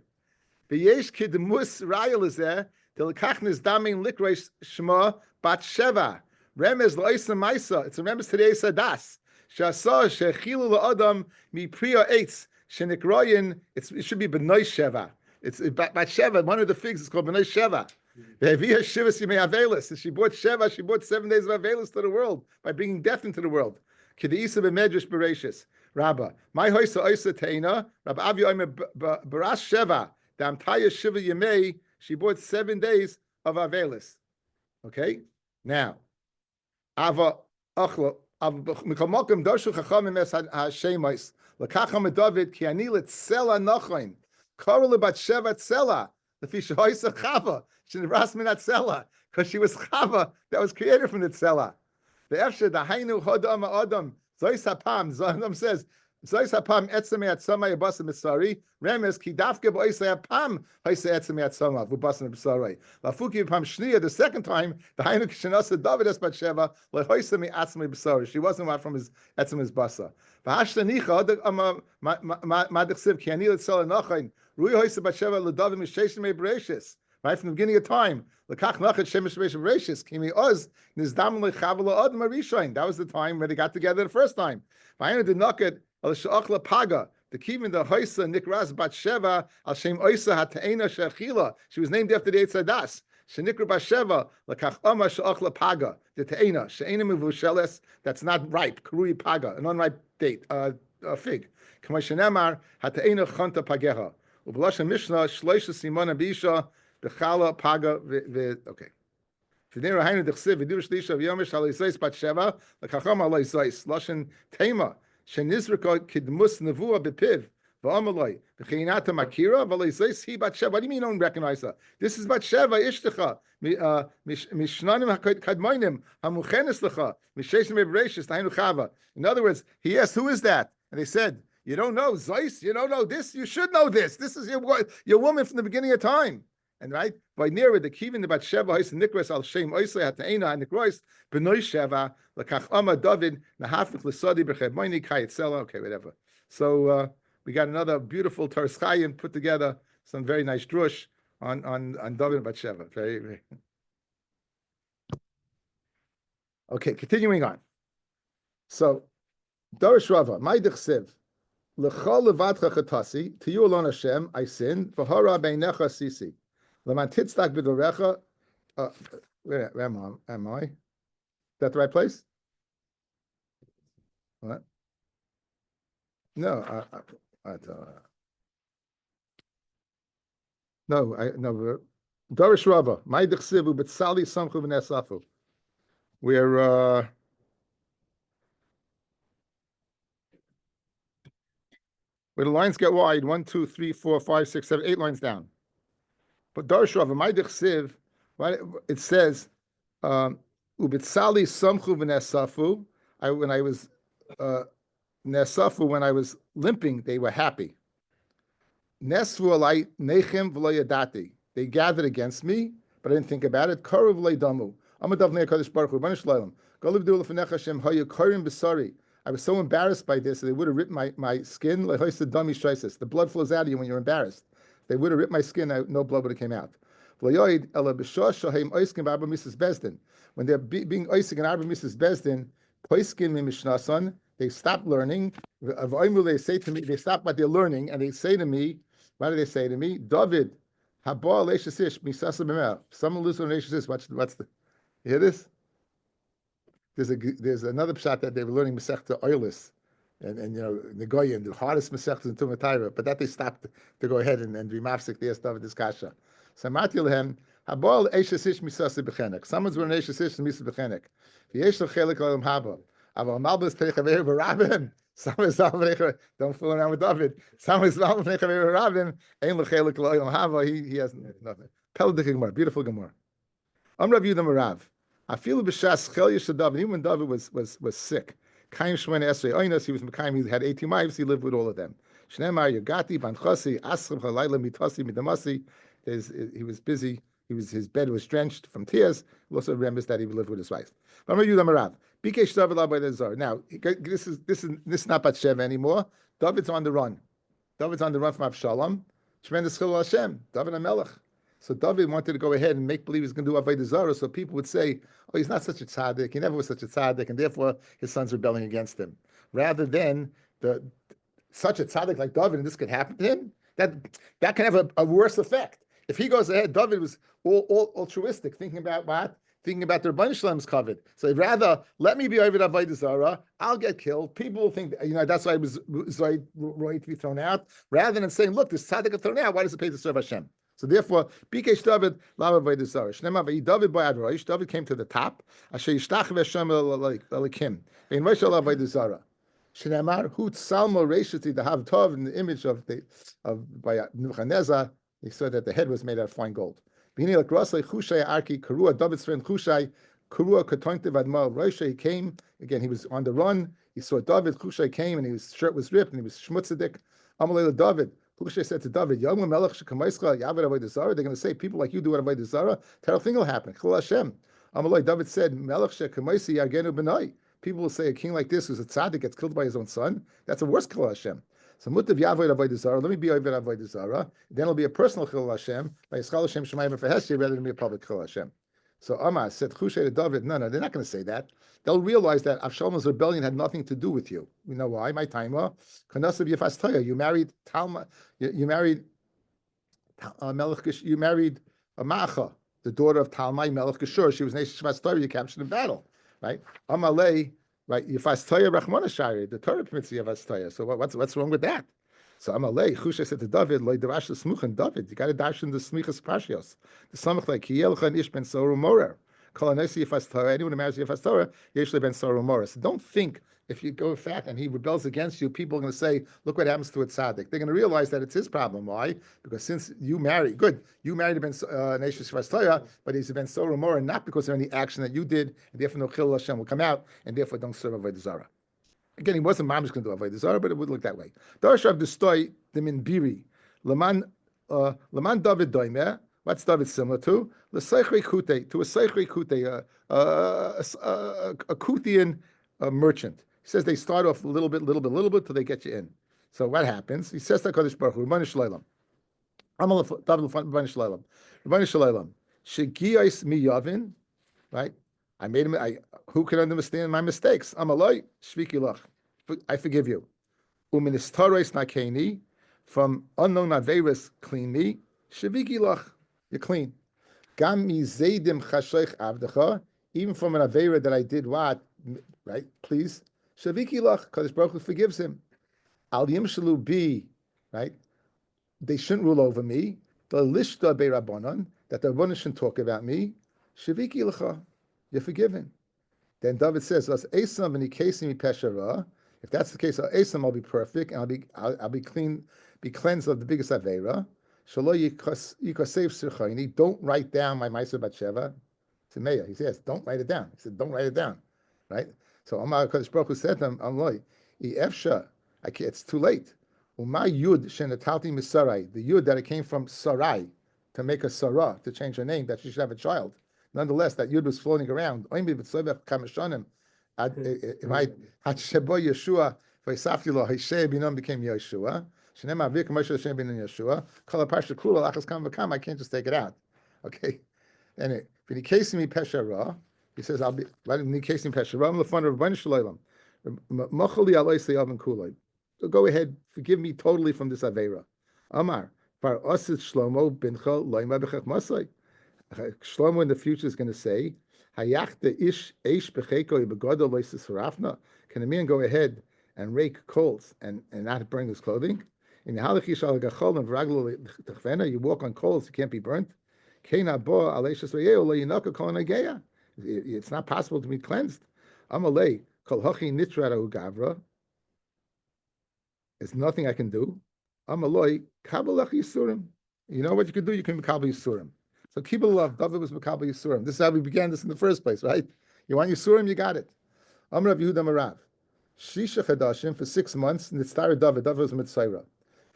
V'yesh Kidmus Rayel is there. The Lekachnis Damin Likreish Shema Batsheva. Remez Loisam Maisa. It's a remez today Sadas. Shasa Shechilu LaAdam Mi Priya Eitz Shenikroyin. It should be B'nai Sheva. It's Batsheva. One of the figs is called B'nai Sheva. Ve'avia Shivas Yimei Avelis. She brought Sheva. She brought 7 days of Avelis to the world by bringing death into the world. Kedeisa b'Medrash Bereshis. Rabba. My hoisa oisa teina. Rabbi Avi Omer Baras Sheva. Damtaya Shiva Yimei. She bought 7 days of Avelis. Okay? Now, Ava Achla, Mikamokim Darshu Chachamim Es HaShemais, Lakacham David, Ki Ani Letzela Nochain, Korah Lebatsheva Tzela, Lefi Shehoisa Chava, Shenivras Min Atzela, because she was Chava that was created from the Tzela. The Efshe, the Hainu Hodam Adam, Zois HaPam, Zondam says, Zois HaPam Etzemei Atzamai Yabasa Misari, Remes Ki Dafke Bo'isei HaPam Hoisei Etzemei Atzamai V'Basa Misari. Lafuki HaPam Shniya, the second time, the Hainu Kishanasa David Es Batsheva, Lehoisei Mi Atzamai B'Sari. She wasn't one from his Etzemei's Basa. V'Hashta Nicha, Madechsiv Ki Ani Letzela Nochain, Rui Hoisei Batsheva L'David Misheshin Mei Bereshis. Right from the beginning of time, Lekach Nachat Shemesh Bereshis Kimi Oz Nizdam Lechavala Adam Arishain. That was the time where they got together the first time. V'Hainu did Nachat Al Sha'achla Paga. The Kivin the Hoisa Nikras Batsheva Al Shem Oisa Hata'ena Shechila. She was named after the Eitzadas. Shenikra Batsheva Lekach Oma Sha'achla Paga. The Ta'ena She'ena Mevusheles. That's not ripe. Karui Paga, an unripe date, fig. Kama Shenemar Hata'ena Chanta Pageha. Ublasha Mishnah Shloisha Simona Bisha. Bechala Paga okay. V'nei Hainu Dechsiv V'dur Shlisha V'yomish Haleisais Batsheva L'Kacham Haleisais Lashon Tema Shenizrika Kidmus Nevua B'Piv V'Amalai V'Cheinata Makira V'Haleisais Hi Batsheva. What do you mean you don't recognize her? This is Batsheva Ishtecha Mishnanim HaKadmoinim HaMuchenes Lecha Misheshim Ebreshis Tainu Chava. In other words, he asked, "Who is that?" And they said, "You don't know Zeus. You don't know this. You should know this. This is your woman from the beginning of time." And right, by near the kivin the Batsheva Hais Nikras al Shem Oisle Hataina and Nikrois Benoy Sheva Lakach Ama David Nahafik Lesadi Becheb Moini Kayetzela. Okay, whatever. So we got another beautiful Toras Chaim put together, some very nice drush on David and Batsheva. Very, very. Okay, continuing on. So Darish Rava, my Dechsev. L'chol levadcha chatasi, to you alone Hashem, I sin, v'hara beinecha sisi. L'man titzdak b'dorecha, where am I? Is that the right place? What? No, no, Darish Rava, my dechsivu, b'tzali samchu v'nesafu. Where the lines get wide, 1, 2, 3, 4, 5, 6, 7, 8 lines down. But Darish Rava, my dechsiv, it says, ubitzali samchu v'nesafu. When I was nesafu, when I was limping, they were happy. Nesvu alai nechem v'lo yadati. They gathered against me, but I didn't think about it. Karuv leidamu. Amadav ne'akadosh baruch hu. Banish leilam. Goliv du l'fnecha Hashem hayu karim b'sari. I was so embarrassed by this that they would have ripped my skin. The blood flows out of you when you're embarrassed. They would have ripped my skin, no blood would have came out. When they're being oisik and Arba Mrs. Bezdin, they stop learning. They say to me, they stop what they're learning, and they say to me, what do they say to me? David, someone lose on what's the, you hear this? There's another pshat that they were learning Masechta Oilis, and you know the Goyim, the hardest Masechta in Tumah Torah, but that they stopped to go ahead and be mafsik the stuff of this kasha. So Matilhem Habal Eishasish Misasi Bechenek. Someone's wearing Eishasish Misasi Bechenek. V'yesh Chelik Olam Haba. Aval Malbus Pechaver Barabim. Don't fool around with David. Someone's Malbus Pechaver Barabim. Ein Lechelik Olam Haba. He has nothing. Peldik Gemara, beautiful Gemara. Rav Yudah Marav. I feel b'shas chel yeshadav. Even when David was sick, Kaim Shemone Esrei Oinos, he was Mekayim. He had 18 wives. He lived with all of them. Shneimar Yagati Banchasi Asrim Chalayla Mitasi Midamasi. He was busy. His bed was drenched from tears. He also remembers that he lived with his wife. Now, this is not Batsheva anymore. David's on the run. David's on the run from Avshalom. Tremendous chilul Hashem. David HaMelech. So David wanted to go ahead and make believe he's going to do Avodah Zarah, so people would say, "Oh, he's not such a tzaddik. He never was such a tzaddik, and therefore his son's rebelling against him." Rather than such a tzaddik like David, and this could happen to him, that can have a worse effect. If he goes ahead, David was all altruistic, thinking about what? Thinking about the Rebbeinu Shalom's covered. So rather, let me be over Avodah Zarah. I'll get killed. People will think, that's why I was right to be thrown out. Rather than saying, look, this tzaddik is thrown out. Why does it pay to serve Hashem? So therefore, Bikesh David Lava Avodah Zarah. Shnema v'yi David by Adroish. David came to the top. Asher yishtach v'Hashem elikim. Ve'in Moshe Avodah Zarah. Shnemar hu tzalmo reishati the hav tov in the image of by Nebuchadnezzar. He said that the head was made out of fine gold. David's friend Chushai, Kurua Katonte Vadmal Roisha, he came, again, he was on the run, he saw David, Chushai came, and his shirt was ripped, and he was shmutzadik. Amalei David, Chushai said to David, Yom Melech Shekamaischa, Yavad Avodah Zarah, they're going to say, people like you do Avodah Zarah, terrible thing will happen. Chil Hashem. Amalei, David said, Melech Shekamaisi Yagenu Benai. People will say, a king like this, who's a tzaddik, gets killed by his own son, that's a worse Chil Hashem. So mutav yavoid avodah zarah. Let me be over avodah zarah. Then it'll be a personal chilul Hashem by Yischal Hashem Shemayim V'Hesed rather than be a public chilul Hashem. So Amar said Chushai to David, no, they're not going to say that. They'll realize that Avshalom's rebellion had nothing to do with you. You know why? My timer. Kanasav Yefastaya. You married Talma. You married Melech. You married Maacha, the daughter of Talmai Melech Geshur. She was Neish Shvastaya. You captured in battle, right? Amalei. Right, Yefastaya Rachmana Shari, the Torah permits Yefastaya. So what's wrong with that? So Amalei, Chusha said to David, Loi Darash the Smuchan, David, you got to dash in the Smichas Pashios. The Samach like Kielcha and Ish ben Soru Morer. Kalanesi Yefastaya, anyone who marries Yefastaya, Yeshli ben Soru Morer. So don't think if you go fat and he rebels against you, people are going to say, look what happens to a tzaddik. They're going to realize that it's his problem. Why? Because since you married a Ben Neshes Vastaya, but he's a Ben Soru Morer, not because of any action that you did, and therefore no Chil Hashem will come out, and therefore don't serve Avodah Zarah. Again, he wasn't mamish going to do Avodah Zarah, but it would look that way. Darshav Destoy the Minbiri, Laman David Doimeh. What's David similar to? The Seichri Kute, to a Seichri Kute, a Kutian merchant. He says they start off a little bit, till they get you in. So what happens? He says to Kadosh Baruch Hu, Rebbeinu Shalom. David Rebbeinu Shalom. Rebbeinu Shalom. Shegiyos miyavin, right? I made him. Who can understand my mistakes? I'm aloi shviki lach. I forgive you. Uministaros nakeni, from unknown averis clean me. Shviki lach, you're clean. Gam mi zaydim chashoich avdecha, even from an avera that I did what, right? Please, shviki lach, Kadosh Baruch Hu forgives him. Al yimshalu bi, right? They shouldn't rule over me. The lishta be'rabbanon, that the Rabbanon shouldn't talk about me. Shiviki l'cha, you're forgiven. Then David says, "As Esam and Ikasimi peshara." If that's the case, Esam, I'll be perfect and I'll be clean, be cleansed of the biggest avera. Shalo yikasev sirchayni. Don't write down my ma'aser batsheva. To Meir, he says, don't write it down. He said, don't write it down, right? So Amar Kadosh Baruch Hu said to him, "Amloi, efsha, it's too late." Uma yud shenatalti misarai, the yud that it came from sarai, to make a sarah, to change her name, that she should have a child. Nonetheless, that yud was floating around. If I had shebo Yeshua, v'isafti Hishei binam became Yeshua. Shenema avik Moshe Hashem bin Yeshua. Kol ha'parsha kula lachas kam v'kam. I can't just take it out. Okay. And v'nikesimi peshara. He says, I'll be v'nikesimi peshara. I'm the founder of Rebbeinu Shalom. Machali aloi seyav kuloi. So go ahead, forgive me totally from this avera. Amar, far osid Shlomo bincha loyma b'chach masai. Shlomo in the future is going to say, Hayachta ish eish b'cheko yibagado loisis harafna. Can a man go ahead and rake coals and not burn his clothing? In the halachish al gachol and v'raglo techvena, you walk on coals, you can't be burnt. Keina bo aleishas v'yeo lo yinaka kol nageya. It's not possible to be cleansed. Amalei kol hachi nitrara ugavra. There's nothing I can do. Amaloi kabbalach yisurim. You know what you can do? You can be kabbalach yisurim. So kibbutz love, David was kabbalach yisurim. This is how we began this in the first place, right? You want yisurim, you got it. Amar Rav Yehuda Marav. Shisha chadashim for 6 months. Nitztar David was mitzayra.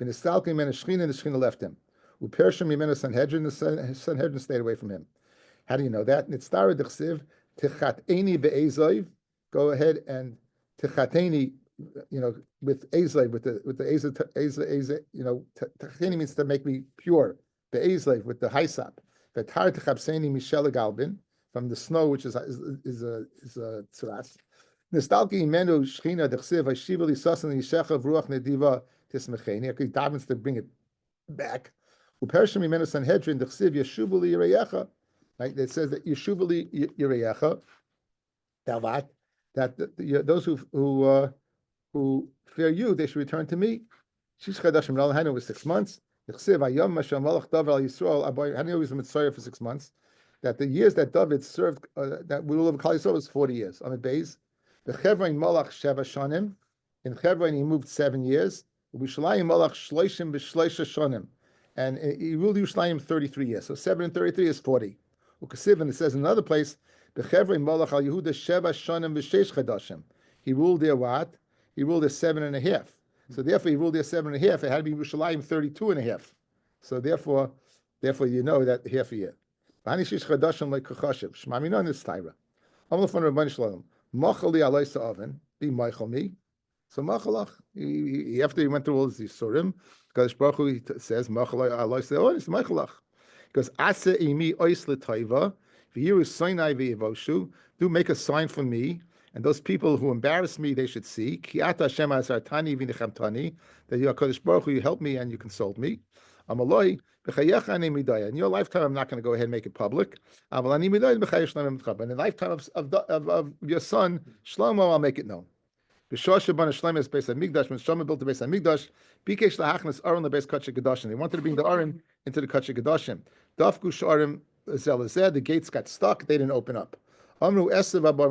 V'nistalkim men shchina, the shchina left him. Upershim yimenu Sanhedrin, the Sanhedrin stayed away from him. How do you know that? Nitztar dechsiv tichateni be'ezov. Go ahead and tichateni. With Azlev, with the Azlev, Tachini means to make me pure. The Azlev with the Haisap. The Tar Techapseni Michelle Galbin from the snow, which is a tzuras. Nistalki Imenu Shchina Dechsiv Hashiva Lisasan Yishecha Vruach Nediva Tismecheni. Okay, davens to bring it back. Upershim Imenu Sanhedrin Dechsiv Yeshuvu Li Yireyecha. Right, it says that Yeshuvu Li Yireyecha. That those who fear you, they should return to me. Shish chadashim Hanu was 6 months. Yechsiv Hayom Mashem Malach David al Yisrael. Hanu was a Mitzrayah for 6 months. That the years that David served, that we will have Kal Yisrael was 40 years. On the base, the Chevron Malach Sheva Shonim. In Chevron he moved 7 years. Ubishalayim Malach Shloishim B'Shloisha Shonim, and he ruled Yerushalayim 33 years. So 7 and 33 is 40. Ukasiv, and it says in another place, the Chevron Malach al Yehuda Sheva Shonim B'Sheish Chadashim. He ruled there what? He ruled there 7.5. So therefore, he ruled there 7.5. It had to be Yerushalayim 32.5. So therefore, you know that half a year. V'hanishish chadashim like kachashiv. Shmaminon is taira. Amar from Rabbi Shalom. Machali alaysa oven. Be meichel me. So machalach. After he went through all these surim, Kadosh Baruch Hu says machali alaysa oven. It's meichalach. Because asa imi ois l'taiva. V'yiru soinai v'yivoshu. Do make a sign for me. And those people who embarrass me, they should see. Ki ata Hashem asartani v'nichamtani. That you are Kadosh Baruch Hu, you help me and you console me. Amaloi b'chayecha ani midaya. In your lifetime, I'm not going to go ahead and make it public. Aval ani midaya b'chayesh shlomo mitchab. In the lifetime of your son Shlomo, I'll make it known. B'shosh shabana shlomo is based on Migdash. When Shlomo built the base on Migdash, bikesh lahachnas aron the base kachik gedashim. They wanted to bring the aron into the kachik gedashim. Dafku sharim zelazeh. The gates got stuck. They didn't open up. Amru Esav Abba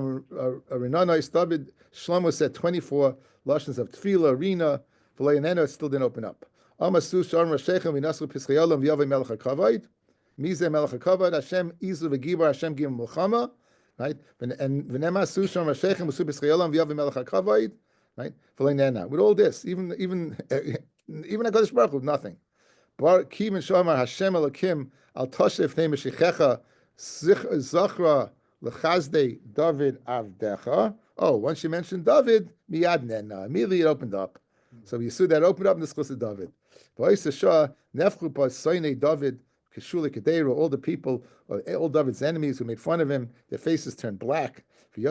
Rinanais David Shlomo said 24 lashons of tefillah, arena, v'leyanenu, it still didn't open up. Amasu Sharm Rashechem v'nasu Pischayolem v'yavei Melech HaKavod, Mizeh Melech HaKavod, Hashem Izu v'Gibar, Hashem Gim Mulchama, right? And v'nemasu Sharm Rashechem v'su Pischayolem v'yavei Melech HaKavod, right? V'leyanenu. With all this, even HaKadosh Baruch Hu, nothing. Bar Kivin Shomar Hashem Elokim Al Toshef Name Meshichecha Zachra Lechazde David Avdecha. Oh, once you mentioned David, Miyad Nena. Immediately it opened up. So you see that opened up in the schus of David. David, all the people, all David's enemies who made fun of him, their faces turned black. That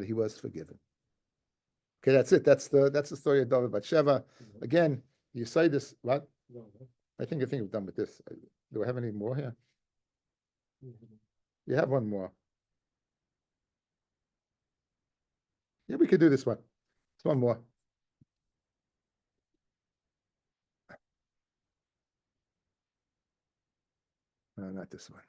he was forgiven. Okay, that's it. That's the story of David Bathsheba. Again, you say this. What? I think we're done with this. Do I have any more here? You have one more. Yeah, we could do this one. It's one more. No, not this one.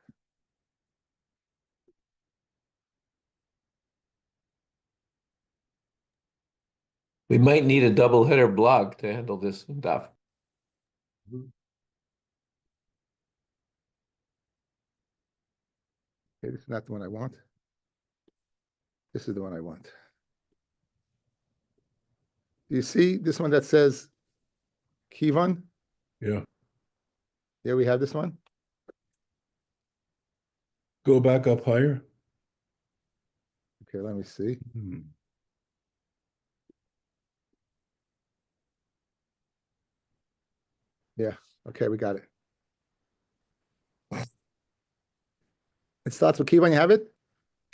We might need a double header blog to handle this stuff.
Okay, this is not the one I want. This is the one I want. Do you see this one that says Kivon?
Yeah.
Yeah, we have this one.
Go back up higher.
Okay, let me see. Yeah, okay, we got it. It starts with Kivon, you have it?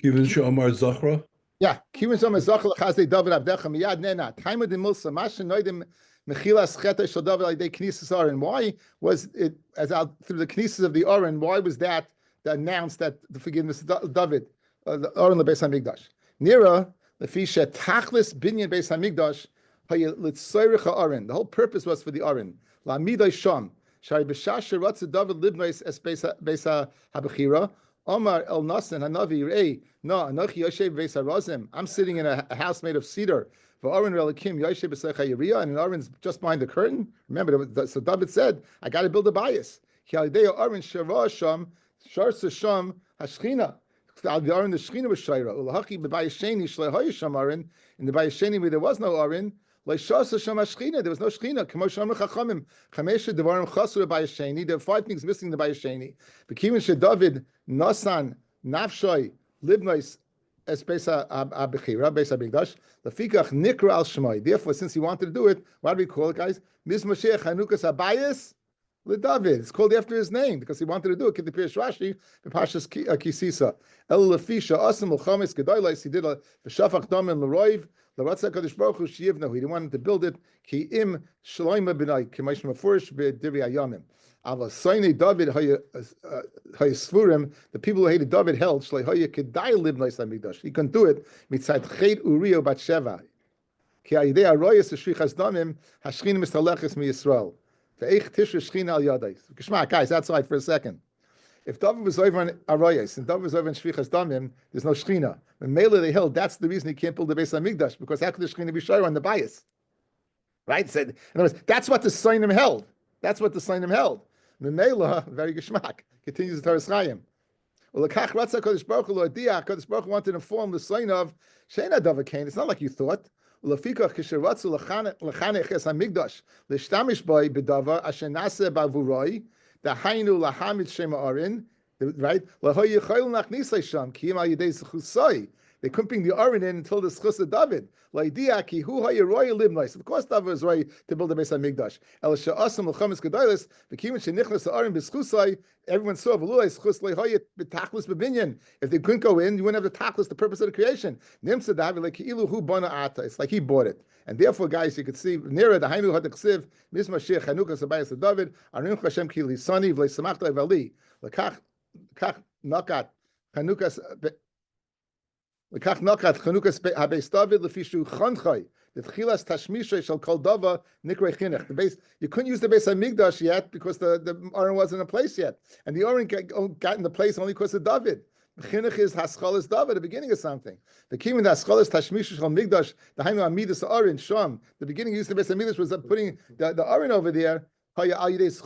Kivin Shomar Zachra.
Yeah, Kivon Shom Zachra Lechazde David Avdecha Miyad Nena. Taima de Milsa Masha Noidim Mechilas Cheta Shel David Alidei Knesses Aron. Why was it through the Knesses of the Aron? Why was that announced that the forgiveness of David, the Aron leBeis Hamikdash? Nira lefisha tachlis binyan Beis Hamikdash haylitzayricha Aron. The whole purpose was for the Aron. La midai sham shari b'shasher ratza David libnois es Beis Habechira. Omar El Nasan Hanavi Rei No Anochi Yoshev Beis Harazim. I'm sitting in a house made of cedar. For Aaron Relikim Yoshev Beis Hayiriya, and Aaron's just behind the curtain. Remember, so David said, "I got to build a bias." Kialidei Aaron Shavah Sham Sharsa Sham Hashchina. The Aaron the Shchina was Shaira. Ulahaki beBayisheni Shlehoy Sham Aaron. In the Bayisheni where there was no Aaron. There was no Shchina. There are 5 things missing in the Bayesheni. Bekimin she David Nasan Nafshoy Libnois Es Beis Habechira Beis Hamikdash Lefikach Nikra Al Shmoi. Therefore, since he wanted to do it, why do we call it, guys? Mizmashech Hanukas Habayis LeDavid. It's called after his name because he wanted to do it. Kid the Pirish Rashi the Pashas Kisisa El Lefisha Asim L'Chames Gedolos. He did a V'Shafach Dam and L'Roiv. He didn't want him to build it. Ki im shloima b'nai k'maish mafurish b'divrei hayamim. Aval sayne David hayasfurim. The people who hated David held shlei haya kedai libnai samigdash. He couldn't do it. Mitzad chet Uriah bat Sheva. Ki ayidei aroyas shrichas damim hashchin mistaleches mi Yisrael. Ve'eich tishra shchin al yadais. Geschmack, guys, outside for a second. If David was over on Arayas and David was over in Shvichas Damim, there's no Shechina. When Mele they held, that's the reason he can't build the Beis Hamikdash, because how could the Shechina be Shayra on the bias? Right? Said, in other words, that's what the Sainim held. That's what the Sainim held. Mele, very geschmack. Continues the Torah Chaim. Well, the Kach Ratzah Kodesh Baruch Hu Lo'adiyah, Kodesh Baruch Hu wanted to inform the Sain of Sheina David Cain. It's not like you thought. Lefikach kisher ratzu lechanech es Hamikdash l'shtamish boi b'davar asher naseh b'avuroi. The Hainu Lahamid Shema Arin, right? They couldn't bring the Arin in until the Schus of David. Of course, David was right to build the Beis Hamikdash. Everyone saw if they couldn't go in, you wouldn't have the tachlis, the purpose of the creation. It's like he bought it. And therefore, guys, you could see nearer the Hainu Hadaksiv, Mizmashir Chanukas Abayas David, Arim Hashem Ki Lisani Vleisamachta Evali, Lekach Nakat Chanukas Lekach Nakat Chanukas Habeis David Lefishu Chanchai. The Tchilas Tashmisha shall call Dava Nikrei Chinuch. The base, you couldn't use the Beis Hamikdash yet because the Aron wasn't in place yet, and the Aron got in the place only because of David. Chinuch is Haschalas David, the beginning of something. The key with the Haschalas Tashmisha shall Migdash, the Hainu Amidus Aron Sham. The beginning use of the Beis Hamikdash was putting the Aron over there. David, it's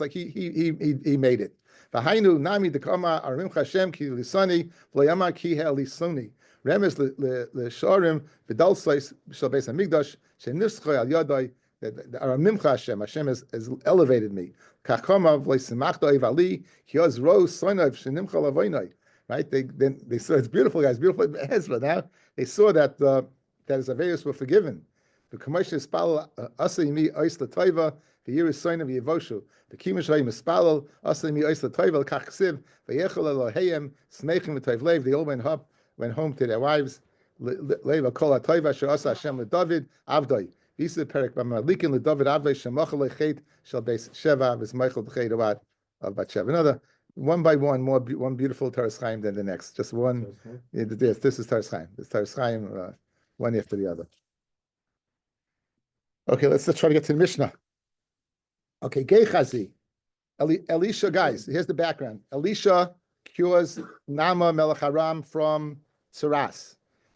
like he made it. V'hainu nami dekama arim Hashem ki lisani v'layama ki he'lisuni. Remes l'sharim v'dalsais shel beis hamikdash shenischa al yadai. The Aram Nimcha Hashem has elevated me. Kachamav leisimachta evali hios rose soinav shenimcha lavoinai. Right? They saw it's beautiful, guys. Beautiful Ezra. Now they saw that his averos were forgiven. The commercial spal asayimi ois latayva the year is soinav yevoshu. The kimashayim spal asayimi ois latayva kachsiv vayechol elohayim smeichim v'tayvlev. They all went home to their wives. Leiva kol atayva she'asa Hashem leDavid avdoi. This is the parak by Malikin leDavid avdoi shemachal lechet shel beis sheva v'smeichel t'chet of Batsheva. Another one by one, one beautiful Taras Chaim than the next. Just one. This is Taras Chaim. This Taras Chaim, one after the other. Okay, let's try to get to the Mishnah. Okay, Gechazi, Elisha, guys. Here's the background. Elisha cures Nama Melech Aram from Saras.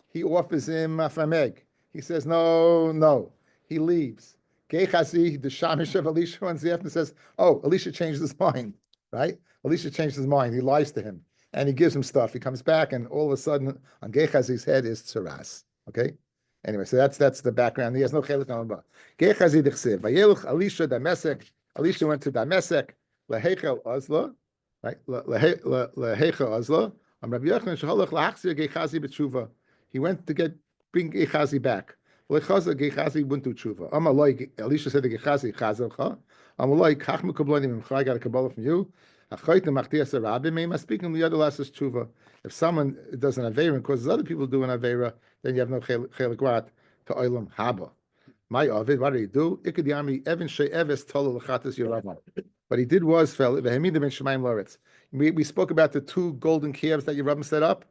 He offers him Fameg. He says no. He leaves. Gechazi, the Shamish of Elisha runs the after and says, "Oh, Elisha changed his mind." Right? Elisha changed his mind. He lies to him, and he gives him stuff. He comes back, and all of a sudden, on Gechazi's head is Tsaras. Okay. Anyway, so that's the background. He has no chelik on ba. Gechazi d'chsev. Vayeluch Elisha Damesek. Elisha went to Damesek. Lehechel Ozla. Right. Lehechel Ozla. Rabbi Yochanan sheholach lahachzir Gechazi b'tshuva. He went to bring Gechazi back. Lechaza Gechazi went to tshuva. Amaloi Elisha said to Gechazi Chazalcha. Amaloi kach mekublonim imcha. I got a kabbalah from you. If someone does an Aveira and causes other people to do an Aveira, then you have no chelik to oilam haba. My Ovid, what did he do? What he did was, we spoke about the two golden calves that Yerabim set up.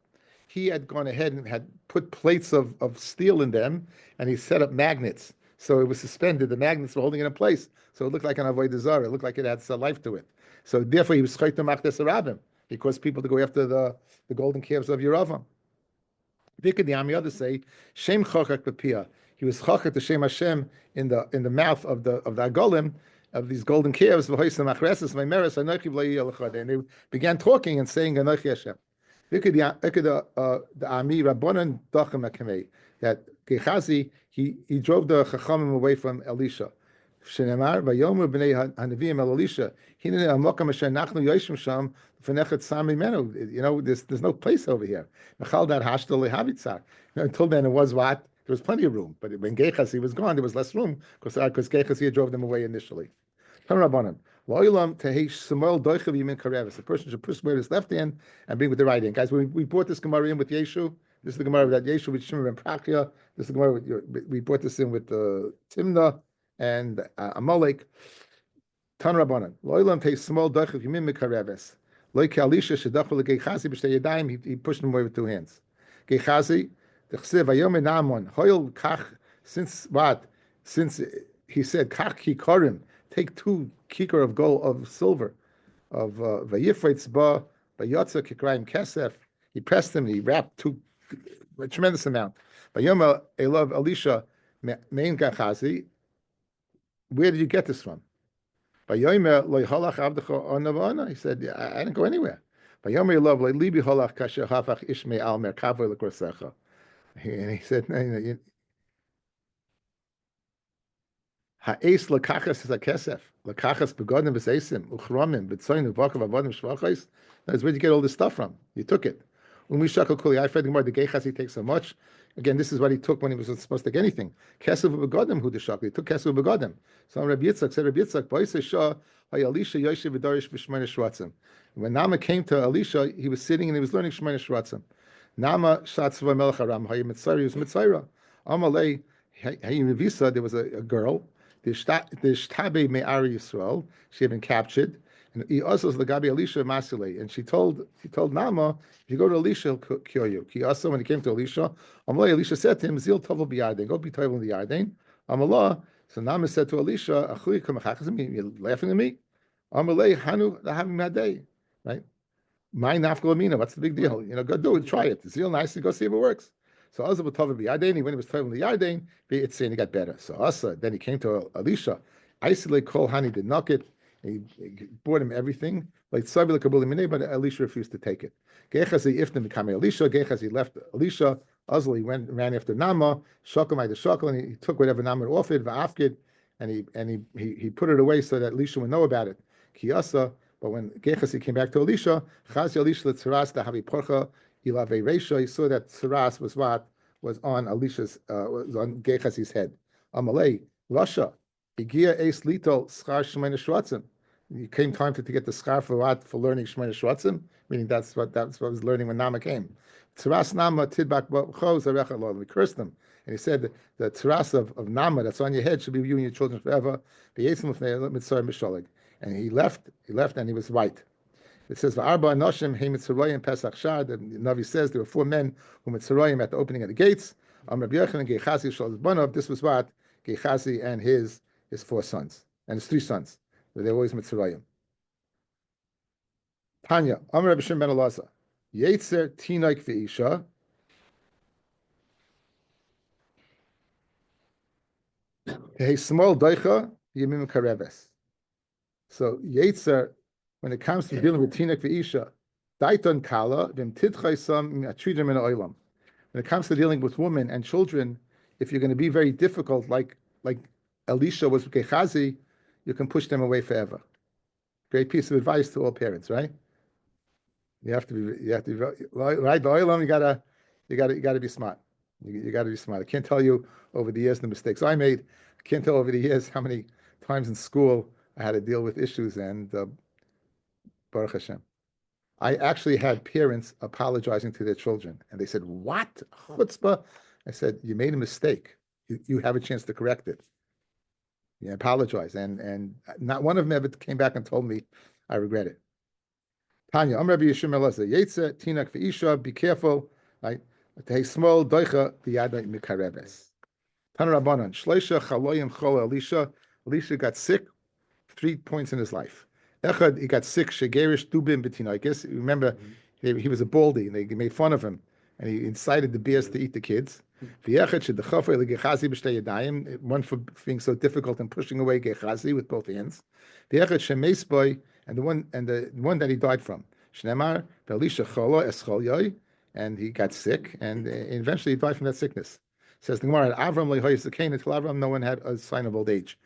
He had gone ahead and had put plates of steel in them, and he set up magnets. So it was suspended. The magnets were holding it in place. So it looked like an avodah zarah. It looked like it had some life to it. So therefore, he was chayt to machdes Rabim. He caused people to go after the golden calves of Yeravam. Vikad the others say Shem chachak b'piyah. He was chachak to Shem Hashem in the mouth of the agolim of these golden calves. And they began talking and saying Anochi Hashem. Vikad the Ami Rabbanan Dachem Akemei that Gechazi he drove the Chachamim away from Elisha. Shenemar vayomer b'nei hanavim el Elisha hinei hamokam asher nachnu yoshim sham v'nechet sami menu. There's no place over here. Mechal dar hashtal lehavitzar. Until then, it was what? There was plenty of room. But when Gechazi was gone, there was less room because Gechazi drove them away initially. Rabbanan lo'ilam tehish samuel doichav yimin karevis. The person should push with his left hand and bring with the right hand. Guys, we brought this Gemara in with Yeshu. This is the Gemara that Yeshu with Shimon ben Prachya. This is the Gemara we brought this in with Timna and Amalek. Tan Rabbanan lo'ilam tehish samuel doichav yimin mekarevis. Like Elisha shedachol leGechazi b'shtei yadayim. He pushed him away with two hands. Gechazi d'chsev vayomer Naaman hoyel kach. Since he said kach kikarim. Take 2 kikar of gold of silver of vayifreitz ba vayotza kikraim kesef. He pressed them. He wrapped a tremendous amount. Vayoma elav Elisha mein gachazi. Where did you get this from? Vayoma loy halach avdecha onavana. He said, I didn't go anywhere. Vayoma elav loy libi halach kasher hafach ishmei al merkavoy lekorsecha. And he said, Ha'es lakachas is a kesef. Lakachas begodim v'seisim uchramim v'tzoyin v'vakav avodim shvachos. That's where you get all this stuff from. You took it. When we shakal kuli, I read the Gemara. The Gechazi he takes so much. Again, this is what he took when he was supposed to take anything. Kesef begodim hu deshakal. He took kesef begodim. So Rabbi Yitzchak said, Rabbi Yitzchak, ba'isei shah ha'Elisha yoshev v'darish b'shmona shratzim. When Nama came to Elisha, he was sitting and he was learning shmona shratzim. Nama shatzva melech aram ha'yitzari. He was mitzayra. Amalei ha'yimivisa. There was a girl. The Shtabe Me'ari Yisrael, she had been captured, and he also was the Gabi Elisha Masile, and she told Nama, if you go to Elisha, he'll cure you. He also, when he came to Elisha, Elisha said to him, Zil Tovel B'Yarden, go be Tovel in the Yarden. Amalah, so Nama said to Elisha, you're laughing at me? Amalei Hanu Lahavim Hadei, right? My Nafkal Amina, what's the big deal? Go do it, try it. Zil nicely, go see if it works. So Asa was Tovel B'Yarden. When he was Tovel in the Yarden, it's saying he got better. So Asa, then he came to Elisha. Isolate Kol Hani did knock it. He bought him everything. Like Sabila Kabuli Minei, but Elisha refused to take it. Gechazi Ifnim became Elisha. Gechazi left Elisha. Uzl, he ran after Nama, Shakel the Shakel, and he took whatever Nama offered, Va'afkid, and he put it away so that Elisha would know about it. Kiyasa, but when Gechasi came back to Elisha, Chazi Elisha Tzaras Dahavi Porcha Ilave Reisha, he saw that Tzaras was on Elisha's was on Gechasi's head. Amalei, Russia, Igia Eis Litol Schar Shemena Shvatzim. It came time to get the schar for what? For learning Shemena Shvatzim, meaning that's what I was learning when Nama came. Tzaras Nama Tidbak B'Cho Zarecha Lo. We cursed them. And he said the tzaras of Nama that's on your head should be you and your children forever. And he left, and he was white. It says, V'arba anoshim he mitzrayim Pesach Shar. The Navi says there were 4 men who mitzrayim at the opening of the gates. Rabbi Yochanan Gechazi Shal Banov. This was what? Gechazi and his 4 sons, and his 3 sons. They were always mitzrayim. Tanya, Amar Rabbi Shimon ben Elazar, Yetzer Tinaik V'Isha. Hey, small doicha yemim kareves. So Yetzer, when it comes to dealing with Tinak V'Isha, Daiton Kala v'im tidchaisam atridem min ha'olam. When it comes to dealing with women and children, if you're going to be very difficult, like Elisha was with Gehazi, you can push them away forever. Great piece of advice to all parents, right? You have to be right. The olam, you gotta be smart. You got to be smart. I can't tell you over the years the mistakes I made. I can't tell over the years how many times in school I had to deal with issues, and Baruch Hashem. I actually had parents apologizing to their children, and they said, "What? Chutzpah?" I said, "You made a mistake. You have a chance to correct it. You apologize." And not one of them ever came back and told me I regret it. Tanya, Rabbi Yishmael Elazar, Yetzer Tinak V'Isha, be careful, right? Hey, small doicha biyada mikareves. Tana Rabbanan, Shleisha Chaloyim Chol Elisha. Elisha got sick 3 points in his life. Echad, he got sick. Shegerish Dubim Betinoikis. Remember, he was a baldy, and they made fun of him, and he incited the bears to eat the kids. One for being so difficult and pushing away Gechazi with both hands. And the one that he died from. Shnemar Elisha Cholo Escholyoy. And he got sick, and eventually he died from that sickness. Says the Gemara, Avram lehoyis the Cain until Avram, no one had a sign of old age.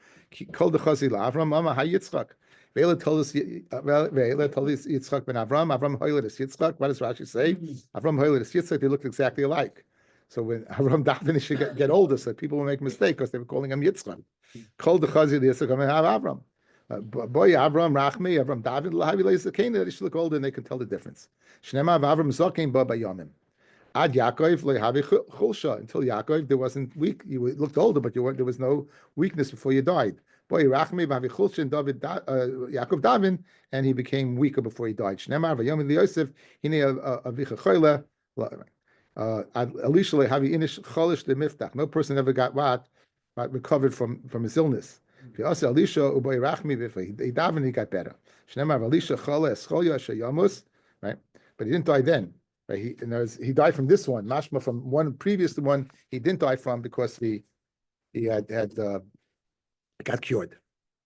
Called the Chazi Avram, Mama Hayitzchak. Ve'ela told us Yitzchak ben Avram. Avram hoylet is Yitzchak. What does Rashi say? Avram hoylet is Yitzchak. They looked exactly alike. So when Avram davened, he should get older, so people will make a mistake because they were calling him Yitzchak. Called the Chazi the Yitzchak and have Avram. Boy, Avram Rachmi, Avram David lahavi leis the Cain. They should look older, and they can tell the difference. Shnema Avram Zokim ba bayomim. Ad Yaakov lehavi chulsha. Until Yaakov, there wasn't weak. You looked older, but there was no weakness before you died. Boy, Rachmi b'havi chulsha and David Yaakov Davin, and he became weaker before he died. Shnema vayomin liyosef hine avicha choyle. Elisha lehavi inish cholish the miftach. No person ever got recovered from his illness. Elisha uboy Rachmi he davened, he got better. Shnema Elisha chole escholya sheyamus. Right, but he didn't die then. Right, he died from this one. Mashma from one previous to one he didn't die from because he got cured.